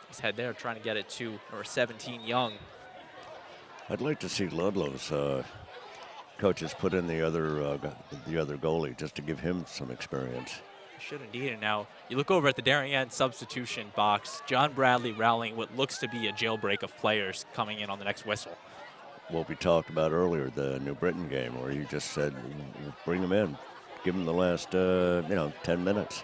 His head there trying to get it to number 17, Young. I'd like to see Ludlow's coaches put in the other goalie just to give him some experience. Should indeed. And now you look over at the Darien substitution box. John Bradley rallying what looks to be a jailbreak of players coming in on the next whistle. What we talked about earlier, the New Britain game, where you just said, bring them in, give them the last 10 minutes.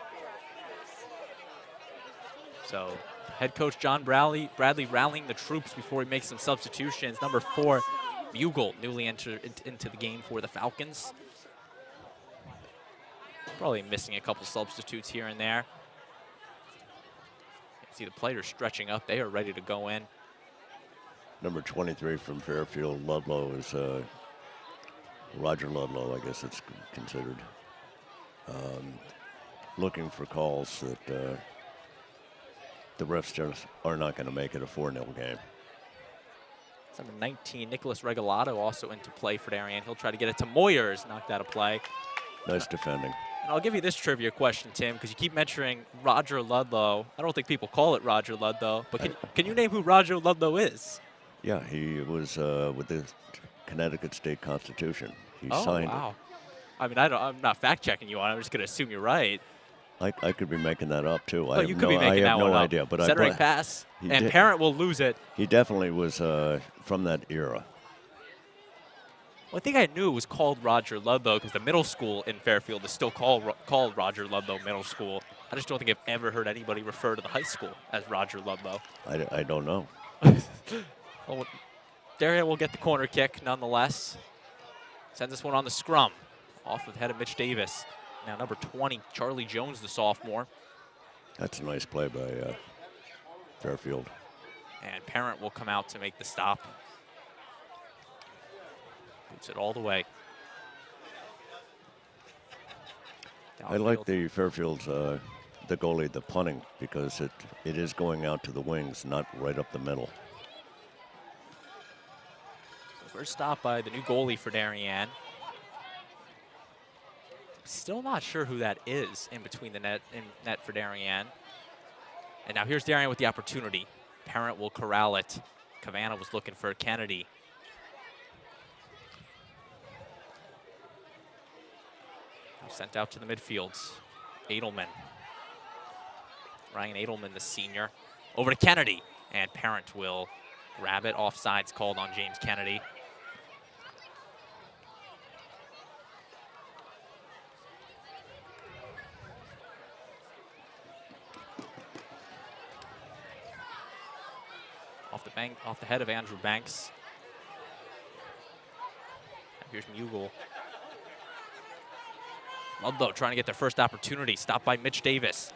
So head coach John Bradley rallying the troops before he makes some substitutions. Number 4, Bugle, newly entered into the game for the Falcons. Probably missing a couple substitutes here and there. You can see the players stretching up. They are ready to go in. Number 23 from Fairfield Ludlowe is Roger Ludlowe, I guess it's considered. Looking for calls that the refs just are not going to make it a 4-0 game. Number 19, Nicholas Regalado, also into play for Darien. He'll try to get it to Moyers, knocked out of play. Nice defending. And I'll give you this trivia question, Tim, because you keep mentioning Roger Ludlowe. I don't think people call it Roger Ludlowe, but can you name who Roger Ludlowe is? Yeah, he was with the Connecticut State Constitution. He signed wow. I mean, I'm not fact-checking you on it. I'm just going to assume you're right. I could be making that up, too. Oh, you could be making that one up. I have no idea. But Cedric Pass, and Parent will lose it. He definitely was from that era. Well, I think I knew it was called Roger Ludlowe because the middle school in Fairfield is still called Roger Ludlowe Middle School. I just don't think I've ever heard anybody refer to the high school as Roger Ludlowe. I don't know. Well, Darien will get the corner kick nonetheless. Sends this one on the scrum. Off of the head of Mitch Davis. Now number 20, Charlie Jones, the sophomore. That's a nice play by Fairfield. And Parent will come out to make the stop. Puts it all the way. I like the Fairfield's, the goalie, the punting, because it is going out to the wings, not right up the middle. So first stop by the new goalie for Darien. Still not sure who that is in between the net for Darien. And now here's Darien with the opportunity. Parent will corral it. Cavanagh was looking for Kennedy. Sent out to the midfields. Edelman. Ryan Edelman, the senior. Over to Kennedy. And Parent will grab it. Offsides called on James Kennedy. Off the head of Andrew Banks. And here's Mugel. Ludlowe trying to get their first opportunity. Stopped by Mitch Davis.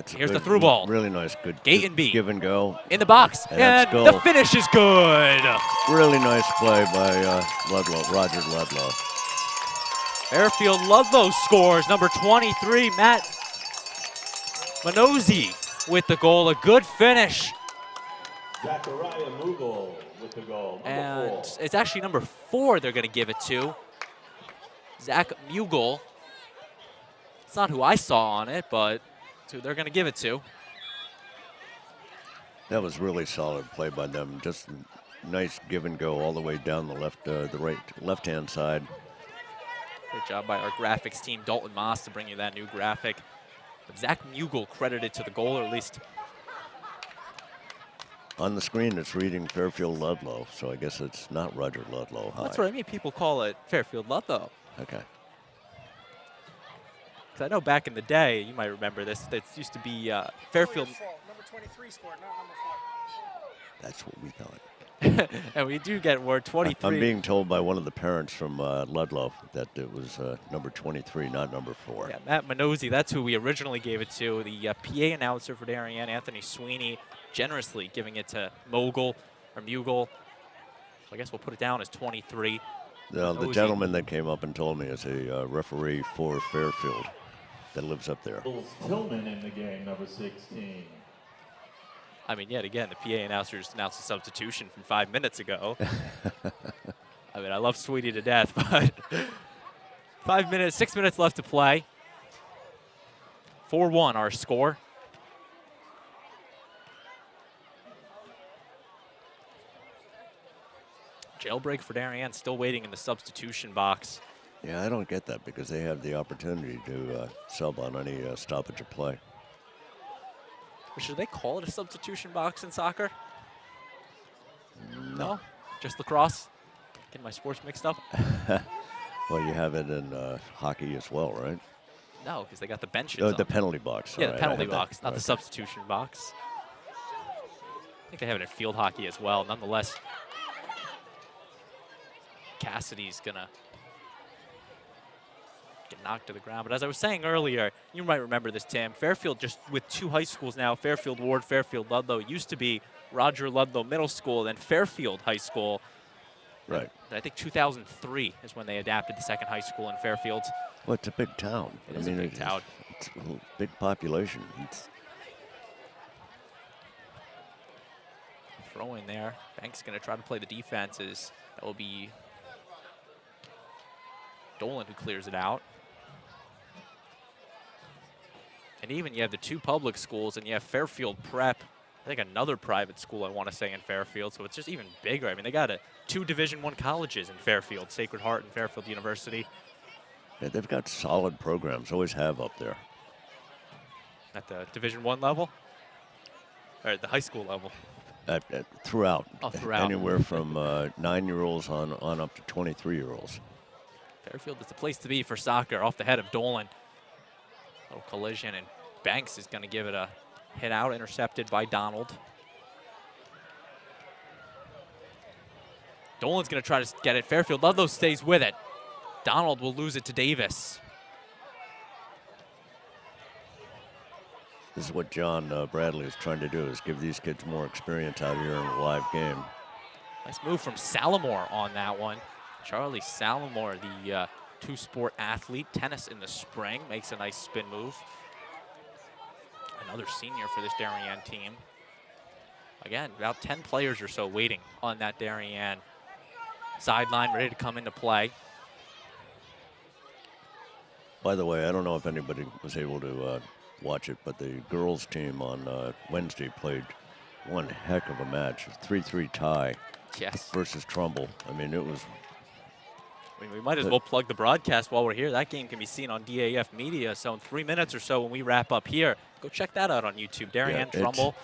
Here's the through ball. Really nice, good Gatenby. Give and go. In the box. And the finish is good. Really nice play by Roger Ludlowe. Fairfield Ludlowe scores. Number 23, Matt Manozzi with the goal. A good finish. Zachariah Mugel with the goal. And it's actually number 4 they're going to give it to. Zach Mugel. It's not who I saw on it, but it's who they're going to give it to. That was really solid play by them. Just nice give and go all the way down the left-hand side. Great job by our graphics team, Dalton Moss, to bring you that new graphic. But Zach Mugel credited to the goal, or at least on the screen, it's reading Fairfield Ludlowe, so I guess it's not Roger Ludlowe High. That's what I mean. People call it Fairfield Ludlowe. Okay. Because I know back in the day, you might remember this, that used to be Fairfield. Number 23 scored, not number 4. That's what we thought. And we do get word 23. I'm being told by one of the parents from Ludlowe that it was number 23, not number 4. Yeah, Matt Manozzi, that's who we originally gave it to. The PA announcer for Darien, Anthony Sweeney, generously giving it to Mugel. So I guess we'll put it down as 23. The gentleman that came up and told me is a referee for Fairfield that lives up there. Tillman in the game, number 16. I mean, yet again, the PA announcers announced a substitution from 5 minutes ago. I mean, I love Sweeney to death, but 6 minutes left to play. 4-1 our score. Jailbreak for Darien, still waiting in the substitution box. Yeah, I don't get that because they have the opportunity to sub on any stoppage of play. Or should they call it a substitution box in soccer? No? Just lacrosse? Getting my sports mixed up? Well, you have it in hockey as well, right? No, because they got the benches. Oh, the penalty box. Yeah, the penalty box, not the substitution box. I think they have it in field hockey as well. Nonetheless, Cassidy's going to get knocked to the ground. But as I was saying earlier, you might remember this, Tim, Fairfield just with 2 high schools now, Fairfield Ward, Fairfield Ludlowe. It used to be Roger Ludlowe Middle School, then Fairfield High School. Right. And I think 2003 is when they adapted the second high school in Fairfield. Well, it's a big town. It is a big town. It's a big population. Throw in there. Banks going to try to play the defenses. That will be Dolan who clears it out. And even you have the 2 public schools, and you have Fairfield Prep, I think another private school I want to say in Fairfield, so it's just even bigger. I mean, they got 2 Division I colleges in Fairfield, Sacred Heart and Fairfield University. Yeah, they've got solid programs, always have up there. At the Division I level? Or at the high school level? Throughout. Oh, throughout. Anywhere from 9-year-olds on up to 23-year-olds. Fairfield is the place to be for soccer. Off the head of Dolan. Little collision, and Banks is going to give it a hit out, intercepted by Donald. Dolan's going to try to get it. Fairfield Ludlowe stays with it. Donald will lose it to Davis. This is what John Bradley is trying to do, is give these kids more experience out here in a live game. Nice move from Salamore on that one. Charlie Salamore, the two-sport athlete, tennis in the spring, makes a nice spin move. Another senior for this Darien team. Again, about 10 players or so waiting on that Darien sideline, ready to come into play. By the way, I don't know if anybody was able to watch it, but the girls team on Wednesday played one heck of a match, 3-3 tie. Yes. Versus Trumbull. I mean, it was. I mean, we might as well plug the broadcast while we're here. That game can be seen on DAF Media. So in 3 minutes or so when we wrap up here, go check that out on YouTube. Darien, Trumbull.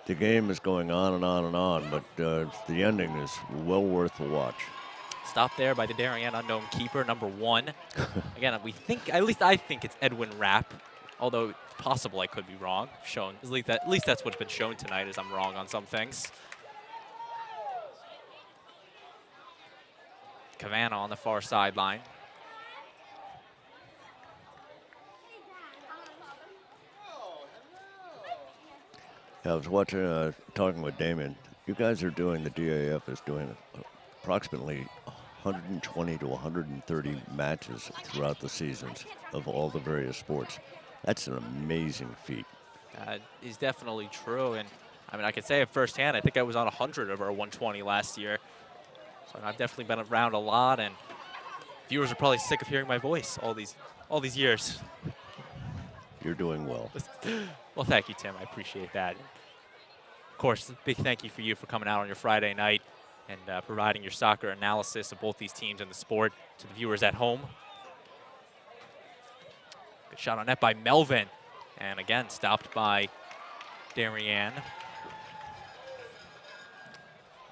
The game is going on and on and on, but the ending is well worth the watch. Stopped there by the Darien unknown keeper, number 1. Again, we think, at least I think it's Edwin Rapp, although it's possible I could be wrong. Shown, at least that's what's been shown tonight, is I'm wrong on some things. Cavanna on the far sideline. Yeah, I was watching, talking with Damien. You guys are doing, the DAF is doing approximately 120 to 130 matches throughout the seasons of all the various sports. That's an amazing feat. That is definitely true, and I mean, I can say it firsthand. I think I was on 100 of our 120 last year. So I've definitely been around a lot, and viewers are probably sick of hearing my voice all these years. You're doing well. Well, thank you, Tim. I appreciate that. Of course, a big thank you for you for coming out on your Friday night and providing your soccer analysis of both these teams and the sport to the viewers at home. Good shot on net by Melvin, and again stopped by Darien.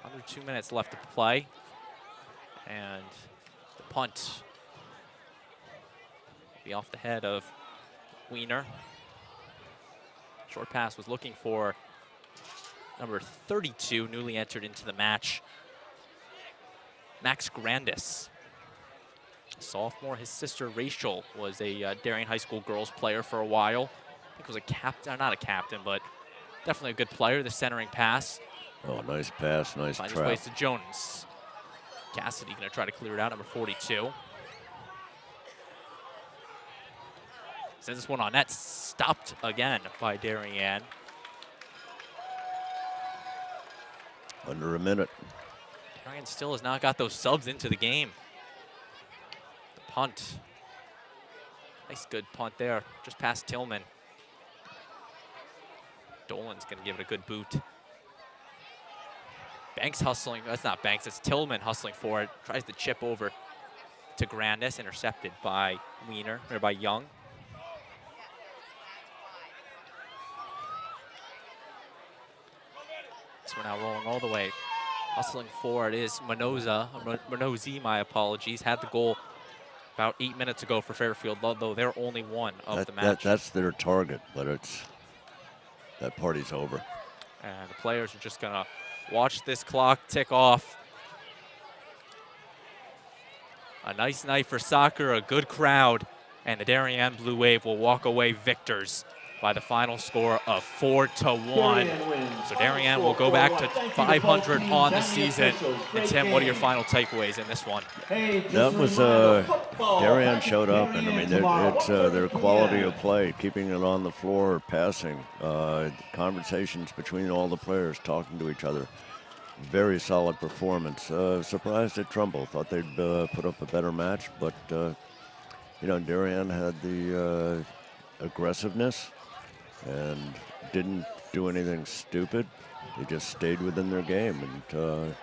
Under 2 minutes left to play. And the punt will be off the head of Wiener. Short pass was looking for number 32, newly entered into the match, Max Grandis. Sophomore, his sister Rachel was a Darien High School girls player for a while. I think was a captain, not a captain, but definitely a good player. The centering pass. Oh, nice pass, nice Finds trap. his way to Jones. Cassidy going to try to clear it out, number 42. Sends this one on net, stopped again by Darien. Under a minute. Darien still has not got those subs into the game. The punt. Nice good punt there, just past Tillman. Dolan's going to give it a good boot. Banks hustling, that's not Banks, it's Tillman hustling for it. Tries to chip over to Grandis, intercepted by Wiener, or by Young. This one now rolling all the way. Hustling for it is Minozi, my apologies. Had the goal about 8 minutes ago for Fairfield Ludlowe. They're only one of the match. That's their target, but that party's over. And the players are just gonna watch this clock tick off. A nice night for soccer, a good crowd, and the Darien Blue Wave will walk away victors by the final score of 4-1. So Darien will go back to 500 on the season. And Tim, what are your final takeaways in this one? That was, Darien showed up, and I mean, it's their quality of play, keeping it on the floor, passing, conversations between all the players, talking to each other. Very solid performance. Surprised at Trumbull, thought they'd put up a better match, but, you know, Darien had the aggressiveness and didn't do anything stupid. They just stayed within their game, and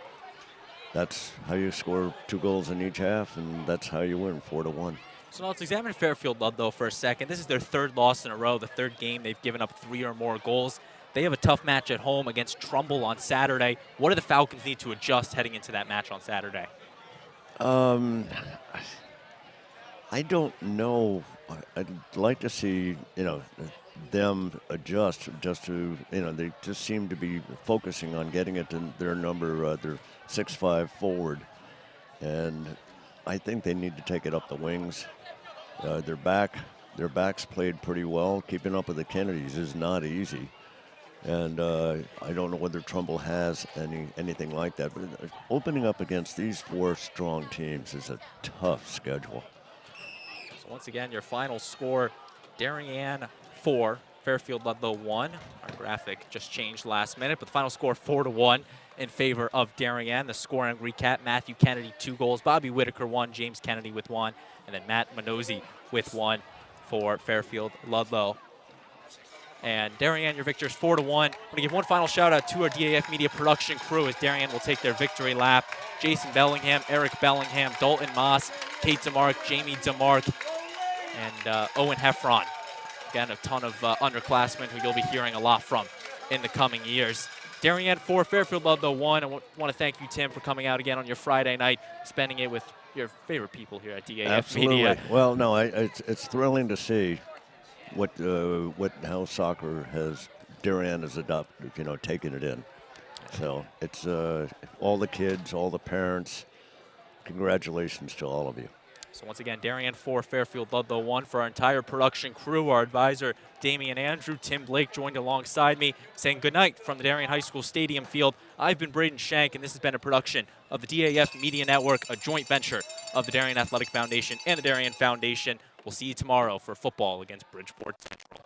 that's how you score 2 goals in each half, and that's how you win 4-1. So now let's examine Fairfield Ludlowe for a second. This is their 3rd loss in a row, the 3rd game they've given up 3 or more goals. They have a tough match at home against Trumbull on Saturday. What do the Falcons need to adjust heading into that match on Saturday? I don't know. I'd like to see, them adjust just to, they just seem to be focusing on getting it to their number, their 6'5" forward. And I think they need to take it up the wings. Their backs played pretty well. Keeping up with the Kennedys is not easy. And I don't know whether Trumbull has anything like that. But opening up against these 4 strong teams is a tough schedule. So once again, your final score, Darien 4, Fairfield Ludlowe 1. Our graphic just changed last minute, but the final score 4-1 in favor of Darien. The scoring recap: Matthew Kennedy 2 goals, Bobby Whitaker 1, James Kennedy with 1, and then Matt Minozzi with 1 for Fairfield Ludlowe. And Darien, your victors 4-1. I'm going to give one final shout out to our DAF Media production crew as Darien will take their victory lap. Jason Bellingham, Eric Bellingham, Dalton Moss, Kate DeMark, Jamie DeMark, and Owen Heffron. Again, a ton of underclassmen who you'll be hearing a lot from in the coming years. Darien 4, Fairfield Ludlowe 1. I want to thank you, Tim, for coming out again on your Friday night, spending it with your favorite people here at DAF Absolutely. Media. Well, no, it's thrilling to see how soccer Darien has adopted, taken it in. So it's all the kids, all the parents. Congratulations to all of you. So once again, Darien 4, Fairfield Ludlowe 1 for our entire production crew. Our advisor, Damian Andrew, Tim Blake joined alongside me, saying goodnight from the Darien High School Stadium Field. I've been Braden Shank, and this has been a production of the DAF Media Network, a joint venture of the Darien Athletic Foundation and the Darien Foundation. We'll see you tomorrow for football against Bridgeport Central.